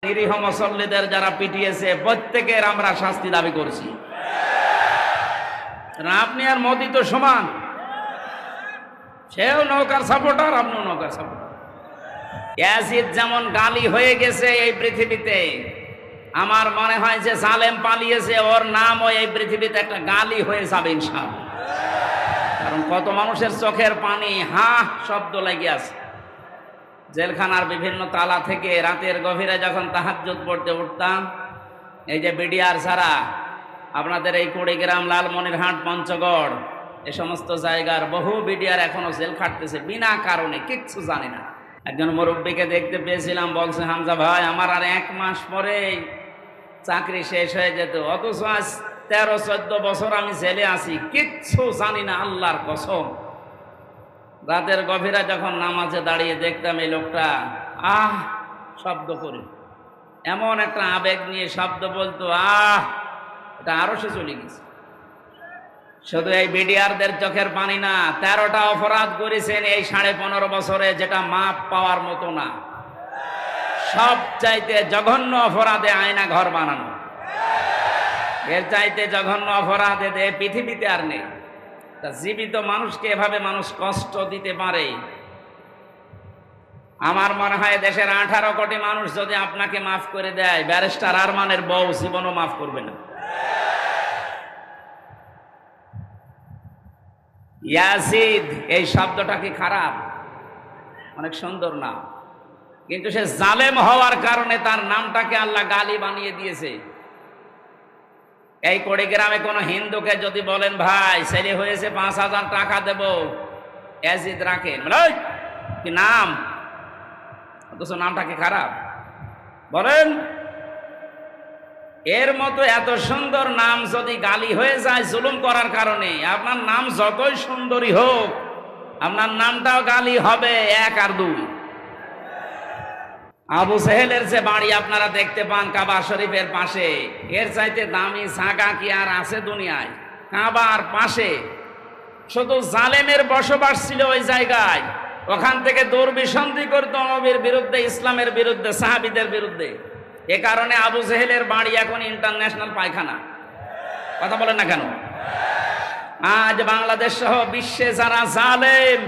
নিরীহ মুসল্লিদের যারা পিটিয়েছে প্রত্যেকের আমরা শাস্তি দাবি করছি। আপনি আর মোদি তো সমান, সেও নৌকার সাপোর্টার, আপনিও নৌকার সাপোর্টার। ইয়াজিদ যেমন গালি হয়ে গেছে এই পৃথিবীতে, আমার মনে হয় যে জালেম পালিয়েছে, ওর নামও এই পৃথিবীতে একটা গালি হয়ে যাবে ইনশাআল্লাহ। কারণ কত মানুষের চোখের পানি হা শব্দ লেগে আছে। জেলখানার বিভিন্ন তালা থেকে রাতের গভীরে যখন তাহাজ্জুদ পড়তে উঠতাম, এই যে বিডিআর ছাড়া আপনাদের এই কুড়িগ্রাম, লালমনিরহাট, পঞ্চগড় এ সমস্ত জায়গার বহু বিডিআর এখনো জেল খাটতেছে বিনা কারণে, কিচ্ছু জানি না। একজন মুরব্বীকে দেখতে পেয়েছিলাম, বলছে হামজা ভাই আমার আর 1 মাস পরেই চাকরি শেষ হয়ে যেত, অথচ আজ 13-14 বছর আমি জেলে আছি, কিচ্ছু জানি না, আল্লাহর কসম। রাতের গভীরে যখন নামাজে দাঁড়িয়ে দেখতাম এই লোকটা আহ শব্দ করে, এমন একটা আবেগ নিয়ে শব্দ বলতো, এটা আরো সে চলে গেছে। শুধু এই বিডিআরদের চোখের পানি না, 13টা অপরাধ করেছেন এই 15.5 বছরে, যেটা মাপ পাওয়ার মতো না। সব চাইতে জঘন্য অপরাধে আয়না ঘর বানানো, এর চাইতে জঘন্য অপরাধে পৃথিবীতে আর নেই। তা জীবিত মানুষকে এভাবে মানুষ কষ্ট দিতে পারে? আমার মনে হয় দেশের 18 কোটি মানুষ যদি আপনাকে মাফ করে দেয়, ব্যারিস্টার আরমানের বউ জীবনও মাফ করবে না। ইয়াজিদ এই শব্দটা কি খারাপ? অনেক সুন্দর নাম, কিন্তু সে জালেম হওয়ার কারণে তার নামটাকে আল্লাহ গালি বানিয়ে দিয়েছে। এই কুড়িগ্রামে কোনো হিন্দুকে যদি বলেন ভাই ছেলে হয়েছে 5,000 টাকা দেব, ইয়াজিদ রাখেন, কি নাম, অথচ নামটা কি খারাপ বলেন? এর মতো এত সুন্দর নাম যদি গালি হয়ে যায় জুলুম করার কারণে, আপনার নাম যতই সুন্দরী হোক, আপনার নামটাও গালি হবে 1 আর 2। আবু সেহেলের যে বাড়ি আপনারা দেখতে পান কাবা শরীফের পাশে, এর চাইতে দামি জায়গা কি আর আছে দুনিয়ায়? কাবার পাশে শুধু জালেমের বসবাস ছিল ওই জায়গায়, ওখান থেকে দুর্বিসন্ধি করত নবীর বিরুদ্ধে, ইসলামের বিরুদ্ধে, সাহাবীদের বিরুদ্ধে। এ কারণে আবু জেহেলের বাড়ি এখন ইন্টারন্যাশনাল পায়খানা। কথা বলেন না কেন? আজ বাংলাদেশ সহ বিশ্বে যারা জালেম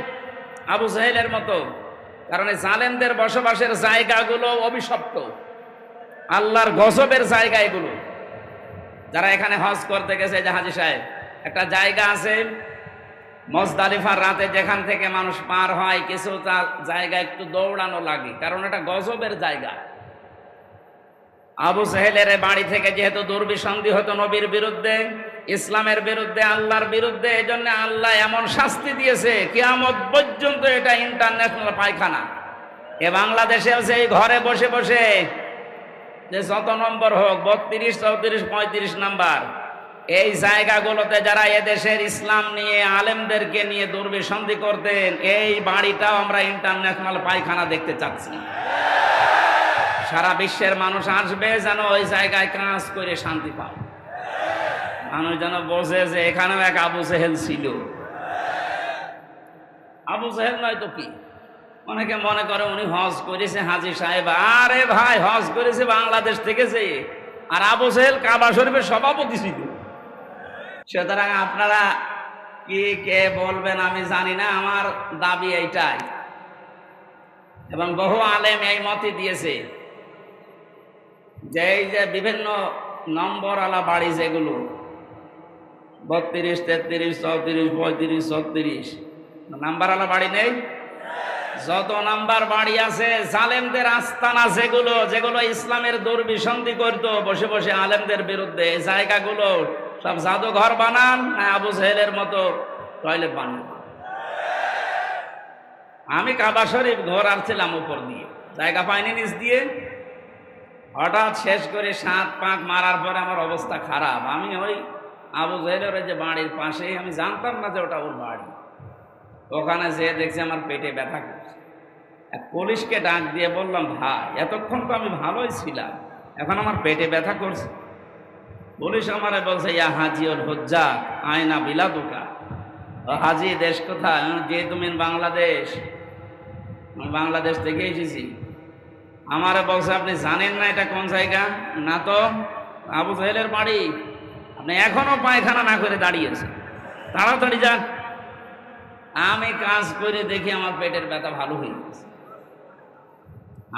আবু জেহেলের মতো, কারণ এই জালেমদের বসবাসের জায়গাগুলো অভিশপ্ত, আল্লাহর গজবের জায়গা এগুলো। যারা এখানে হজ করতে গেছে, যে হাজী সাহেব, একটা জায়গা আছে মুজদালিফার রাতে যেখান থেকে মানুষ পার হয়, কিছু জায়গা একটু দৌড়ানো লাগে, কারণ এটা গজবের জায়গা। আবু জেহেলের বাড়ি থেকে যেহেতু দুর্বিসন্ধি হতো নবীর বিরুদ্ধে, ইসলামের বিরুদ্ধে, আল্লাহর বিরুদ্ধে, এই জন্য আল্লাহ এমন শাস্তি দিয়েছে কিয়ামত পর্যন্ত এটা ইন্টারন্যাশনাল পায়খানা। এ বাংলাদেশেও সেই ঘরে বসে বসে যে যত নম্বর হোক, 32, 34, 35 নাম্বার, এই জায়গাগুলোতে যারা এদেশের ইসলাম নিয়ে, আলেমদেরকে নিয়ে দুর্বিসন্ধি করতেন, এই বাড়িটাও আমরা ইন্টারন্যাশনাল পায়খানা দেখতে চাচ্ছি। সারা বিশ্বের মানুষ আসবে যেন ওই জায়গায় কাজ করে শান্তি পায়, মানুষ যেন বোঝে যে এখানেও এক আবু জেহেল ছিল। আবু জেহেল নয় তো কি? অনেকে মনে করে উনি হজ করেছে হাজী সাহেব। আরে ভাই, হজ করেছে বাংলাদেশ থেকে যে, আর আবু জেহেল কাবা শরীফের সভাপতি ছিল। সুতরাং আপনারা কি কে বলবেন আমি জানি না, আমার দাবি এইটাই, এবং বহু আলেম এই মতই দিয়েছে যে এই যে বিভিন্ন নম্বরওয়ালা বাড়ি যেগুলো 32, 33, 34, 35, 36 নাম্বারওয়ালা বাড়ি নেই, যত নাম্বার বাড়ি আছে, জালেমদের আস্তানা যেগুলো, যেগুলো ইসলামের দুর্বিসন্ধি করত বসে বসে আলেমদের বিরুদ্ধে, এই জায়গাগুলো সব জাদুঘর বানান না আবু জেহেলের মতো টয়লেট বানান? আমি কাবা শরীফ ঘোরাচ্ছিলাম উপর দিয়ে, জায়গা পাইনি নিচ দিয়ে, হঠাৎ শেষ করে 7 পাক মারার পরে আমার অবস্থা খারাপ। আমি ওই আবু জেহেলের যে বাড়ির পাশে, আমি জানতাম না যে ওটা ওর বাড়ি, ওখানে যেয়ে দেখছি আমার পেটে ব্যথা করছে। এক পুলিশকে ডাক দিয়ে বললাম, ভাই এতক্ষণ তো আমি ভালোই ছিলাম, এখন আমার পেটে ব্যথা করছে। পুলিশ আমারে বলছে, ইয়া হাজি ওর হজ্জা আয়না বিলাদুকা। হাজি দেশ কোথায়? যে তুমি বাংলাদেশ। আমি বাংলাদেশ থেকে এসেছি। আমারে বলছে আপনি জানেন না এটা কোন জায়গা? না তো। আবু জাহেলের বাড়ি। আপনি এখনো পায়খানা না করে দাঁড়িয়েছেন, তাড়াতাড়ি যান। আমি কাজ করে দেখি আমার পেটের ব্যথা ভালো হয়ে গেছে।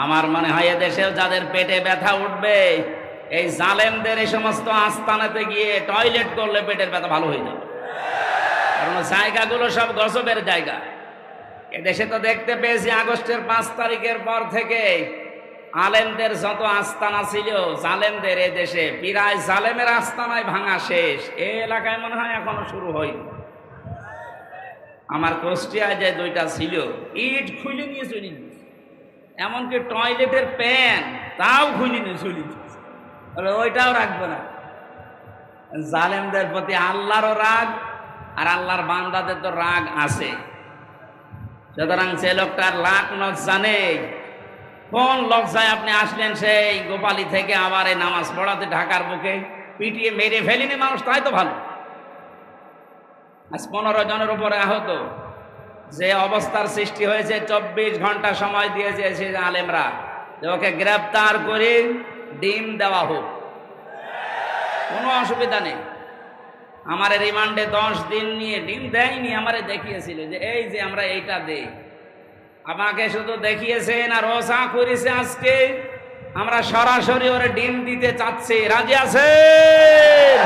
আমার মনে হয় এদেশেও যাদের পেটে ব্যথা উঠবে, এই জালেমদের এই সমস্ত আস্তানাতে গিয়ে টয়লেট করলে পেটের ব্যথা ভালো হয়ে যাবে। কারণ জায়গাগুলো সব গজবের জায়গা। এদেশে তো দেখতে পেয়েছি আগস্টের 5 তারিখের পর থেকে আলেমদের যত আস্তানা ছিল জালেমদের, এই দেশে প্রায় জালেমের আস্তানায় ভাঙা শেষ। এই এলাকায় মনে হয় এখনো শুরু হয়নি। আমার কুষ্টিয়ায় যে 2টা ছিল, ইট খুলে নিয়ে চলে গেছে, এমনকি টয়লেটের প্যান তাও খুলে নিয়ে চলে গেছে। ওইটাও রাখবো না। জালেমদের প্রতি আল্লাহরও রাগ, আর আল্লাহর বান্দাদের তো রাগ আছে। সুতরাং সে লোকটার লাখ লজ্জা নেই। কোন লজ্জায় আপনি আসলেন সেই গোপালী থেকে আবার এই নামাজ পড়াতে ঢাকার বুকে? পিটিয়ে মেরে ফেলিনি মানুষ, তাই তো ভালো। আজ 15 জনের উপরে আহত। যে অবস্থার সৃষ্টি হয়েছে, 24 ঘন্টা সময় দিয়েছে সে আলেমরা যে ওকে গ্রেপ্তার করে ডিম দেওয়া হোক, কোনো অসুবিধা নেই। আমার রিমান্ডে 10 দিন নিয়ে ডিম দেয়নি, আমারে দেখিয়েছিল যে এই যে আমরা এইটা দেই। আমাকে শুধু দেখিয়েছেন আর ওসা করেছে। আজকে আমরা সরাসরি ওরে ডিম দিতে চাচ্ছি। রাজি আছেন?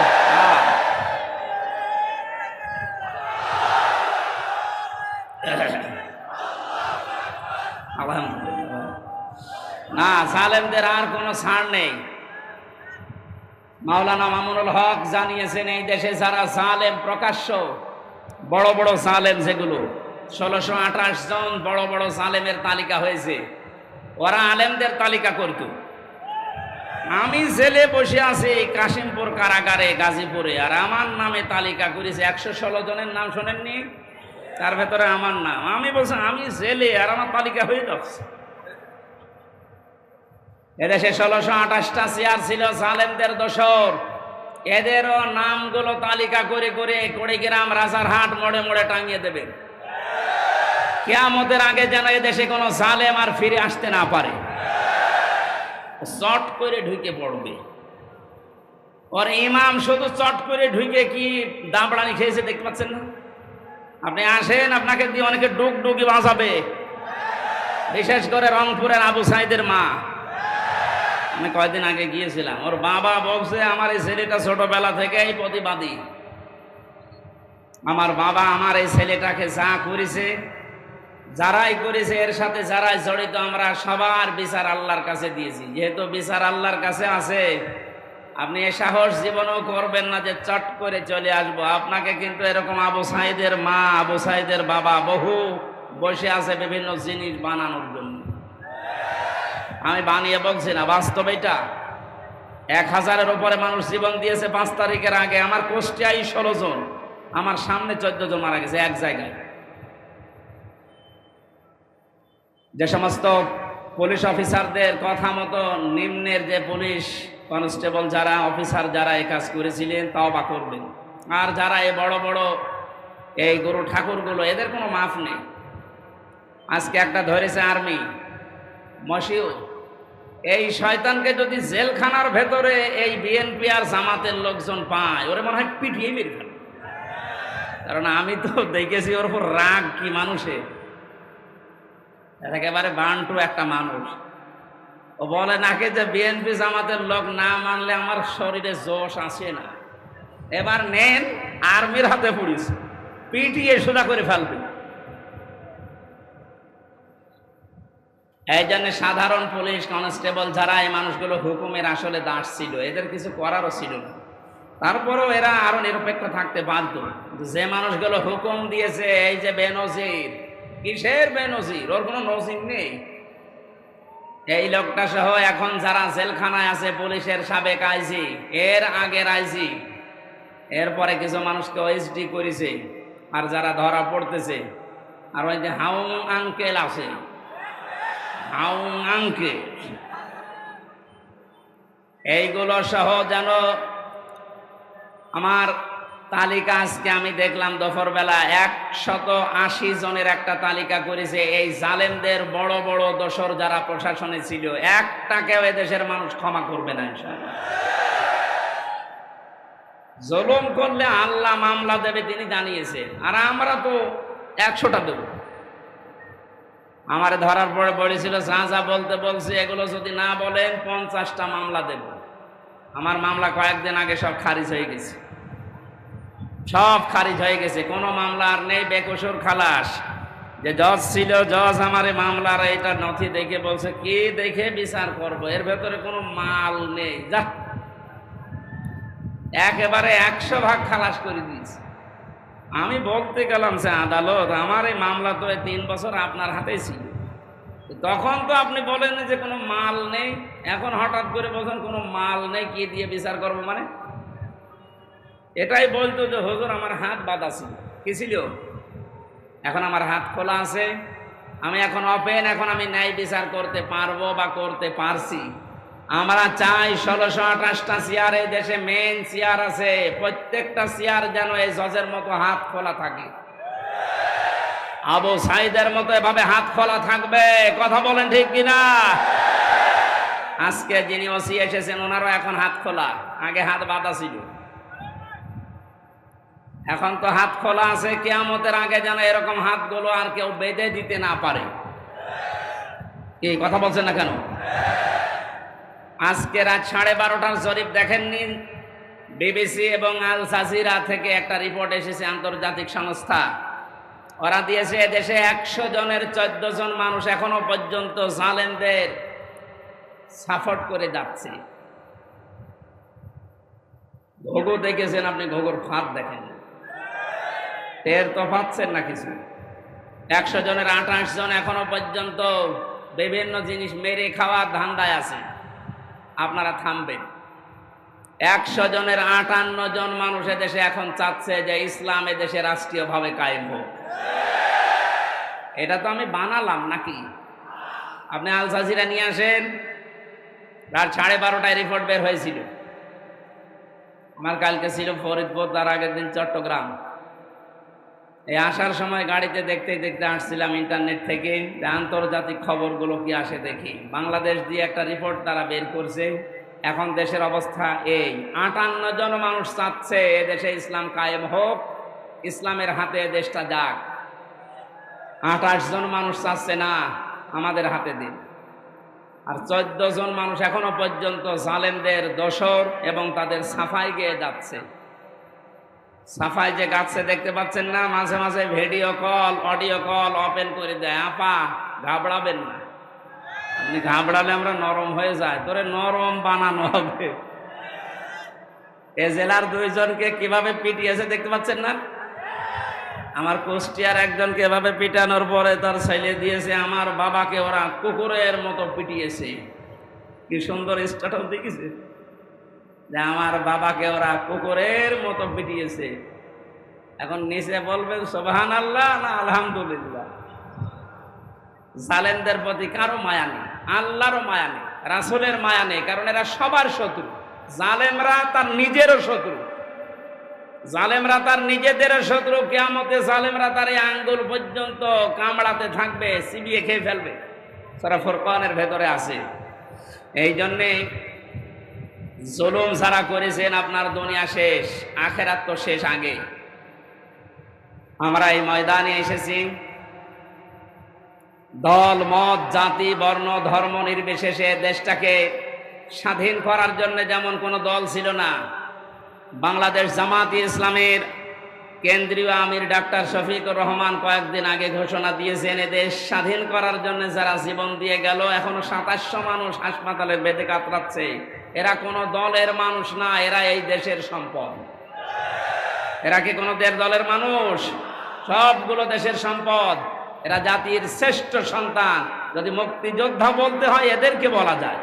আলহামদুলিল্লাহ। না, জালেমদের আর কোনো ছাড় নেই। মাওলানা মামুনুল হক জানিয়েছেন এই দেশে যারা জালেম প্রকাশ্য, বড় বড় জালেম যেগুলো 1628 জন বড় বড় জালেমের তালিকা হয়েছে, ওরা আলেমদের তালিকা করত। আমি জেলে বসে আছি কাশিমপুর কারাগারে গাজীপুরে, আর আমার নামে তালিকা করেছে 116 জনের নাম শোনেননি? তার ভেতরে আমার নাম। আমি বলছি আমি জেলে আর আমার তালিকা হয়ে যাচ্ছে। এদেশে 1628টা চেয়ার ছিল জালেমদের দোসর। এদেরও নামগুলো তালিকা করে করে কুড়িগ্রাম রাজারহাট মোড়ে মোড়ে টাঙিয়ে দেবে। কিয়ামতের আগে যেন এদেশে কোনো জালেম আর ফিরে আসতে না পারে। চট করে ঢুকে পড়বে। ওর ইমাম শুধু চট করে ঢুকে কি দাবড়ানি খেয়েছে দেখতে পাচ্ছেন না? আপনি আসেন, আপনাকে দিয়ে অনেকে ডুগডুগি বাজাবে, বিশেষ করে রংপুরের আবু সাইদের মা। আমি কয়েকদিন আগে গিয়েছিলাম, ওর বাবা বলছে আমার এই ছেলেটা ছোটবেলা থেকেই প্রতিবাদী। আমার বাবা আমার এই ছেলেটাকে যা করেছে, যারাই করেছে, এর সাথে যারাই জড়িত, আমরা সবার বিচার আল্লাহর কাছে দিয়েছি। যেহেতু বিচার আল্লাহর কাছে আছে, আপনি এ সাহস জীবনও করবেন না যে চট করে চলে আসবো। আপনাকে কিন্তু এরকম আবু সাইদের মা, আবু সাইদের বাবা বহু বসে আছে বিভিন্ন জিনিস বানানোর জন্য। আমি বানিয়ে বলছি না, বাস্তব এটা। 1000-এর উপরে মানুষ জীবন দিয়েছে 5 তারিখের আগে। আমার কুষ্টিয়ায় 16 জন, আমার সামনে 14 জন মারা গেছে এক জায়গায়। যে সমস্ত পুলিশ অফিসারদের কথা মতো নিম্নের যে পুলিশ কনস্টেবল যারা অফিসার যারা এই কাজ করেছিলেন তওবা করবেন। আর যারা এই বড় বড় এই গুরু ঠাকুরগুলো, এদের কোনো মাফ নেই। আজকে একটা ধরেছে আর্মি মশিউ। এই শয়তানকে যদি জেলখানার ভেতরে এই বিএনপি আর জামাতের লোকজন পায়, ওরে মনে হয় পিটিয়ে মেরে ফেলে। কারণ আমি তো দেখেছি ওর উপর রাগ কি মানুষের, একেবারে বান্টু একটা মানুষ। ও বলে নাকি যে বিএনপি জামাতের লোক না মানলে আমার শরীরে জোশ আসে না। এবার নেন, আর্মির হাতে পড়িস, পিটিয়ে সোজা করে ফেলবে। এই জন্য সাধারণ পুলিশ কনস্টেবল যারা, এই মানুষগুলো হুকুমের আসলে দাস ছিল, এদের কিছু করারও ছিল না। তারপরেও এরা আরো নিরপেক্ষ থাকতে বাধ্য। যে মানুষগুলো হুকুম দিয়েছে, এই যে বেনজির, কিসের বেনজির? ওর কোনো নজির নেই। এই লোকটা সহ এখন যারা জেলখানায় আছে, পুলিশের সাবেক আইজি, এর আগের আইজি, এরপরে কিছু মানুষকে ওএসডি করেছে। আর যারা ধরা পড়তেছে, আর ওই যে হাউং আঙ্কেল আছে, হাউং আঙ্কেল, এইগুলো সহ যেন আমার তালিকা আজকে আমি দেখলাম দুপুরবেলা 180 জনের একটা তালিকা করেছে। এই জালেমদের বড় বড় দোসর যারা প্রশাসনে ছিল, একটাকেও এদেশের মানুষ ক্ষমা করবে না ইনশাআল্লাহ। জুলুম করলে আল্লাহ মামলা দেবে তিনি জানিয়েছেন, আর আমরা তো 100টা দেব। আমার ধরার পরে বলেছিল যা যা বলতে বলছে এগুলো যদি না বলেন 50টা মামলা দেব। আমার মামলা কয়েকদিন আগে সব খারিজ হয়ে গেছে, সব খারিজ হয়ে গেছে, কোনো মামলা আর নেই। বেকসুর খালাস। যে জজ ছিল, জজ আমার মামলার এটা নথি দেখে বলছে কি দেখে বিচার করব, এর ভেতরে কোনো মাল নেই, যা একেবারে 100 ভাগ খালাস করে দিয়েছে। আমি বলতে গেলাম সে আদালত, আমার এই মামলা তো 3 বছর আপনার হাতেই ছিল, তখন তো আপনি বলেন যে কোনো মাল নেই, এখন হঠাৎ করে বলছেন কোনো মাল নেই, কি দিয়ে বিচার করবো? মানে এটাই বলতো যে হুজুর আমার হাত বাঁধা ছিল। কি ছিল? এখন আমার হাত খোলা আছে, আমি এখন ওপেন, এখন আমি ন্যায় বিচার করতে পারবো বা করতে পারছি। আমরা চাই 1628টা চেয়ার এই দেশে মেন চেয়ার আছে, প্রত্যেকটা চেয়ার যেন এই জজের মতো হাত খোলা থাকে, আবু সাইদের মতো এভাবে হাত খোলা থাকবে। কথা বলেন ঠিক কিনা? আজকে যিনি ওসি এসেছেন ওনারও এখন হাত খোলা, আগে হাত বাঁধা ছিল, এখন তো হাত খোলা আছে। কিয়ামতের আগে যেন এরকম হাতগুলো আর কেউ বেঁধে দিতে না পারে। কি কথা বলছেন না কেন? আজকে রাত 12:30টার জরিপ দেখেননি? বিবিসি এবং আল জাজিরা থেকে একটা রিপোর্ট এসেছে, আন্তর্জাতিক সংস্থা। ওরা দিয়েছে দেশে 100 জনের 14 জন মানুষ এখনো পর্যন্ত জালেমদের সাপোর্ট করে যাচ্ছে। ঘুঘু দেখেছেন আপনি? ঘুঘুর ফাঁদ দেখেন, টের তো পাচ্ছেন না কিছু? 100 জনের 28 জন এখনো পর্যন্ত বিভিন্ন জিনিস মেরে খাওয়ার ধান্দায় আছে। আপনারা থামবেন। 100 জনের 58 জন মানুষ এদেশে এখন চাচ্ছে যে ইসলাম এদেশে রাষ্ট্রীয়ভাবে কায়েম হোক। এটা তো আমি বানালাম নাকি? আপনি আল জাজিরা নিয়ে আসেন, রাত 12:30টায় রিপোর্ট বের হয়েছিল। আমার কালকে ছিল ফরিদপুর, তার আগের দিন চট্টগ্রাম। এই আসার সময় গাড়িতে দেখতে দেখতে আসছিলাম ইন্টারনেট থেকে, আন্তর্জাতিক খবরগুলো কি আসে দেখি। বাংলাদেশ দিয়ে একটা রিপোর্ট তারা বের করছে। এখন দেশের অবস্থা এই, 58 জন মানুষ চাচ্ছে এদেশে ইসলাম কায়েম হোক, ইসলামের হাতে দেশটা যাক। 28 জন মানুষ চাচ্ছে না আমাদের হাতে দিন। আর 14 জন মানুষ এখনো পর্যন্ত জালেমদের দোসর এবং তাদের সাফাই গেয়ে যাচ্ছে। সাফাই যে গাচ্ছে দেখতে পাচ্ছেন না, মাঝে মাঝে video call, audio call open করে দেয়। আপা ঘাবড়াবেন না, আপনি ঘাবড়ালে আমরা নরম হয়ে যায়, তোরে নরম বানানো হবে। এ জেলার 2 জনকে কিভাবে পিটিয়েছে দেখতে পাচ্ছেন না? আমার কুষ্টিয়ার একজনকে এভাবে পিটানোর পরে তার ছেলে দিয়েছে আমার বাবাকে ওরা কুকুরের মতো পিটিয়েছে। কি সুন্দর স্ট্যাটাস দেখিছে যে আমার বাবাকে ওরা কুকুরের মতো পিটিয়েছে। এখন নিচে বলবেন সুবহানাল্লাহ না আলহামদুলিল্লাহ। জালেমদের প্রতি কারো মায়া নেই, আল্লাহরও মায়া নেই, রাসূলের মায়া নেই, কারণ এরা সবার শত্রু। জালেমরা তার নিজেরও শত্রু, জালেমরা তার নিজেদেরও শত্রু। কিয়ামতে জালেমরা তার এই আঙ্গুল পর্যন্ত কামড়াতে থাকবে, চিবিয়ে খেয়ে ফেলবে। সূরা ফুরকানের ভেতরে আছে। এই জন্যে জুলুম যারা করেছেন আপনার দুনিয়া শেষ, আখেরাত তো শেষ আগে। আমরা এই ময়দানে এসেছি দল মত জাতি বর্ণ ধর্ম নির্বিশেষে দেশটাকে স্বাধীন করার জন্য। যেমন কোনো দল ছিল না। বাংলাদেশ জামাতে ইসলামের কেন্দ্রীয় আমির ডাক্তার শফিকুর রহমান কয়েকদিন আগে ঘোষণা দিয়েছেন এদেশ স্বাধীন করার জন্য যারা জীবন দিয়ে গেল, এখনো 2700 মানুষ হাসপাতালে বেঁধে কাতরাচ্ছে। এরা কোনো দলের মানুষ না, এরা এই দেশের সম্পদ। এরা কি কোনো দলের মানুষ? সবগুলো দেশের সম্পদ। এরা জাতির শ্রেষ্ঠ সন্তান। যদি মুক্তিযোদ্ধা বলতে হয় এদেরকে বলা যায়।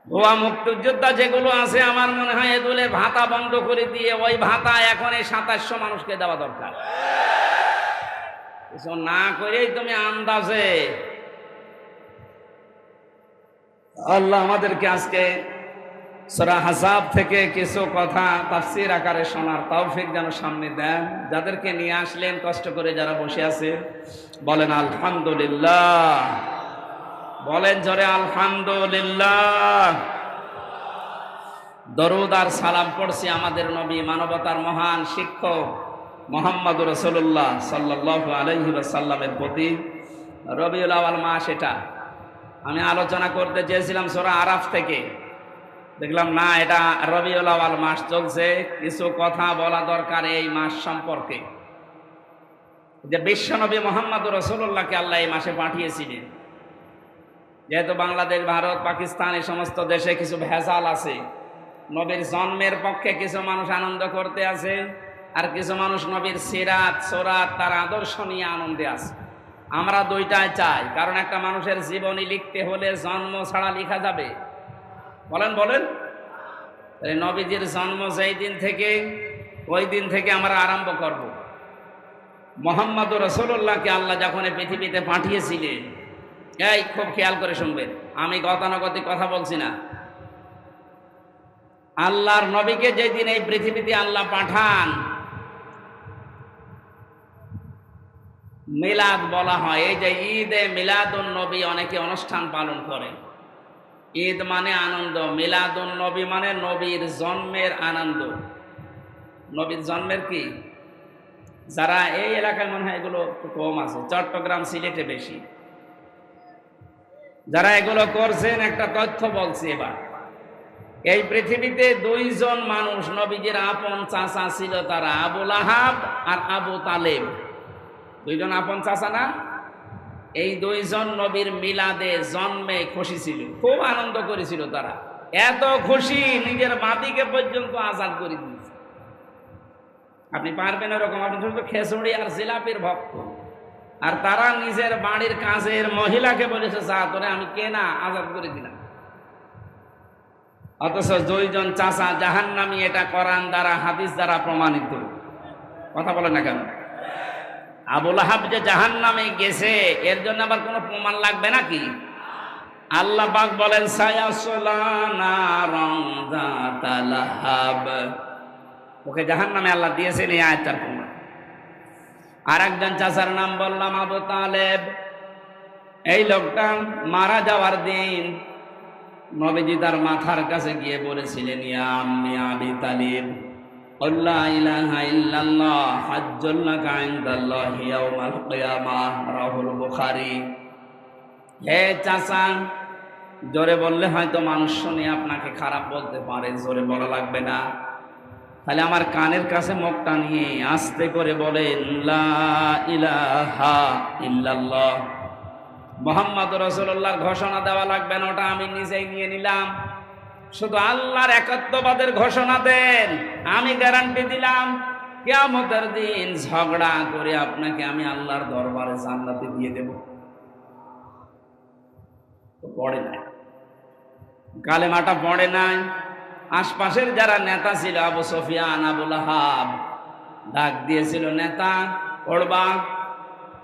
ভুয়া মুক্তিযোদ্ধা যেগুলো আছে আমার মনে হয় এগুলোর ভাতা বন্ধ করে দিয়ে ওই ভাতা এখন এই 2700 মানুষকে দেওয়া দরকার। কিছু না করেই তুমি আন্দাজে। আল্লাহ আমাদেরকে আজকে সূরা আহজাব থেকে কিছু কথা তাফসীর আকারে শোনার তৌফিক যেন সামনে দেন। যাদেরকে নিয়ে আসলেন কষ্ট করে যারা বসে আছে বলেন আলহামদুলিল্লাহ, বলেন জোরে আলহামদুলিল্লাহ। দরুদ আর সালাম পড়ছি আমাদের নবী মানবতার মহান শিক্ষক মুহাম্মদুর রাসূলুল্লাহ সাল্লাল্লাহু আলাইহি ওয়াসাল্লামের প্রতি। রবিউল আউয়াল মাস, এটা আমি আলোচনা করতে চেয়েছিলাম সূরা আরাফ থেকে, দেখলাম না, এটা রবিউল আউয়াল মাস চলছে, কিছু কথা বলা দরকার এই মাস সম্পর্কে। যে বিশ্বনবী মুহাম্মদুর রাসূলুল্লাহকে আল্লাহ এই মাসে পাঠিয়েছিলেন। যেহেতু বাংলাদেশ, ভারত, পাকিস্তান এই সমস্ত দেশে কিছু ভেজাল আছে, নবীর জন্মের পক্ষে কিছু মানুষ আনন্দ করতে আছে, আর কিছু মানুষ নবীর সিরাত সুরাত তার আদর্শ নিয়ে আনন্দে আছে। আমরা দুইটাই চাই, কারণ একটা মানুষের জীবনী লিখতে হলে জন্ম ছাড়া লেখা যাবে? বলেন বলেন। নবীজির জন্ম যেই দিন থেকে, ওই দিন থেকে আমরা আরম্ভ করব। মুহাম্মদুর রাসূলুল্লাহকে আল্লাহ যখন এই পৃথিবীতে পাঠিয়েছিলেন, এই খুব খেয়াল করে শুনবেন, আমি গতানুগতিক কথা বলছি না। আল্লাহর নবীকে যেদিন এই পৃথিবীতে আল্লাহ পাঠান, মিলাদ বলা হয়। এই যে ঈদে মিলাদুন নবী অনেকে অনুষ্ঠান পালন করে। ঈদ মানে আনন্দ, মিলাদুন নবী মানে নবীর জন্মের আনন্দ। নবীর জন্মের কি, যারা এই এলাকায় মনে হয় এগুলো কম আছে, চট্টগ্রাম সিলেটে বেশি, যারা এগুলো করছেন একটা তথ্য বলছি এবার। এই পৃথিবীতে দুইজন মানুষ নবীজির আপন চাচা ছিল, তারা আবু লাহাব আর আবু তালেব। দুইজন আপন চাচা না? এই দুইজন নবীর মিলাদে জন্মে খুশি ছিল, খুব আনন্দ করেছিল তারা। এত খুশি নিজের বাদিকে পর্যন্ত আজাদ করে দিয়েছে। আপনি পারবেন এরকম? আপনি শুধু খেচুড়ি আর জিলাপির ভক্ত, আর তারা নিজের বাড়ির কাজের মহিলাকে বলেছে, যা তোরে আমি কেনা আজাদ করে দিলাম। অথচ দুইজন চাচা জাহান্নামী, এটা কোরআন দ্বারা হাদিস দ্বারা প্রমাণিত। কথা বলে না কেন? আবু লাহাব যে জাহান্নামে গেছে, এর জন্য আবার কোনো প্রমাণ লাগবে নাকি? আল্লাহ পাক বলেন সায়াসলা নারান যাতা লাহাব, ওকে জাহান্নামে আল্লাহ দিয়েছেন এই আয়াতটার প্রমাণ। আর একজন চাচার নাম বললাম আবু তালেব। এই লোকটা মারা যাওয়ার দিন নবীজি তার মাথার কাছে গিয়ে বলেছিলেন, ইয়া আম্মি আবি তালিব, আল্লা ইলাহা ইল্লাল্লাহ হাজ্জুল লাকা ইনদাল্লাহি ইয়াউমাল কিয়ামাহ, রাহুল বুখারী। হে চাচা, জোরে বললে হয়তো মানুষ শুনে আপনাকে খারাপ বলতে পারে, জোরে বলা লাগবে না। তাহলে আমার কানের কাছে মুখটা নিয়ে আস্তে করে বলেন, লা ইলাহা ইল্লাল্লাহ। মুহাম্মদুর রাসূলুল্লাহর ঘোষণা দেওয়া লাগবে না, ওটা আমি নিজেই নিয়ে নিলাম। শুধু আল্লাহর একাত্মবাদের ঘোষণা দেন, আমি গ্যারান্টি দিলাম কিয়ামতের দিন ঝগড়া করে আপনাকে আমি আল্লাহর দরবারে জান্নাতে দিয়ে দেব। তো পড়ে নাই, কালেমাটা পড়ে নাই। আশপাশের যারা নেতা ছিল, আবু সুফিয়ান, আবু লাহাব, ডাক দিয়েছিল, নেতা পড়বা,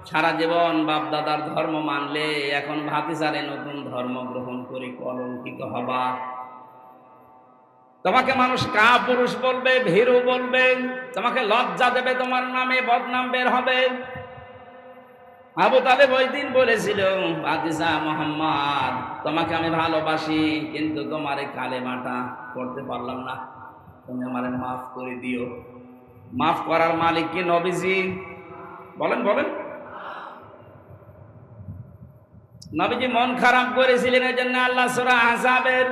সারা জীবন বাপ দাদার ধর্ম মানলে এখন ভাতিজারে নতুন ধর্ম গ্রহণ করে কলঙ্কিত হবা। তোমাকে মানুষ কাপুরুষ বলবে, ভীরু বলবে, তোমাকে লজ্জা দেবে, তোমার নামে বদনাম বের হবে। আবু তালেব ওই দিন বলেছিল, ভাতিজা মুহাম্মদ, তোমাকে আমি ভালোবাসি, কিন্তু তোমার এই কালেমাটা পড়তে পারলাম না, তুমি আমারে মাফ করে দিও। মাফ করার মালিক কি নবীজি? বলেন বলেন। নবীজি মন খারাপ করেছিলেন, এই জন্য আল্লাহ সূরা আহজাবের,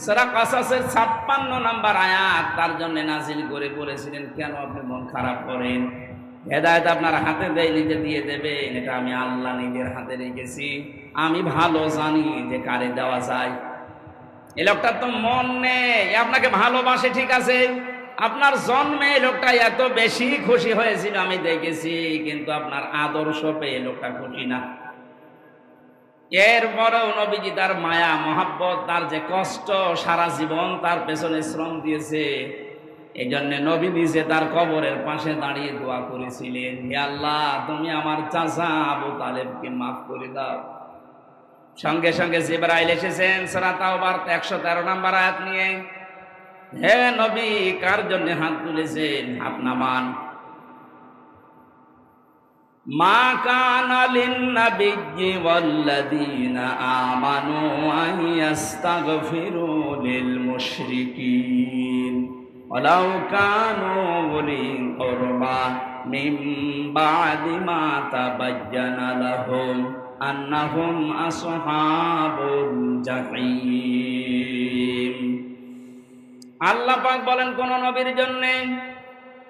সূরা কাসাসের 56 নম্বর আয়াত তার জন্য নাজিল করে বলেছিলেন, কেন আপনি মন খারাপ করেন? হেদায়েত আপনার হাতে দেয়, নিজে দিয়ে দেবেন, এটা আমি আল্লাহ নিজের হাতে রেখেছি। আমি ভালো জানি যে কারে দেওয়া যায়। এই লোকটার তো মন নেই, আপনাকে ভালোবাসে ঠিক আছে, আপনার জন্মে লোকটা এত বেশি খুশি হয়েছিল আমি দেখেছি, কিন্তু আপনার আদর্শ পেয়ে লোকটা খুশি না। এরপরেও নবীজি তার মায়া মহাব্বত, তার যে কষ্ট, সারা জীবন তার পেছনে শ্রম দিয়েছে, এই জন্য নবী নিজে তার কবরের পাশে দাঁড়িয়ে দোয়া করেছিলেন, হে আল্লাহ, তুমি আমার চাচা আবু তালেবকে মাফ করে দাও। সঙ্গে সঙ্গে জিবরাইল এসেছেন সূরা তাওবার 113 নম্বর আয়াত নিয়ে, হে নবী, কার জন্য হাত তুলেছেন? হাত নামান। মা কানা লিন-নাবিয়্যি ওয়াল্লাযীনা আমানু আন ইস্তাগফিরু লিল মুশরিকিন ওয়ালাউ কানু উলি কুরবা মিন বা'দি মা তাবায়্যানা লাহুম আন্নাহুম আসহাবুল জাহিম। আল্লাহ পাক বলেন, কোন নবীর জন্য,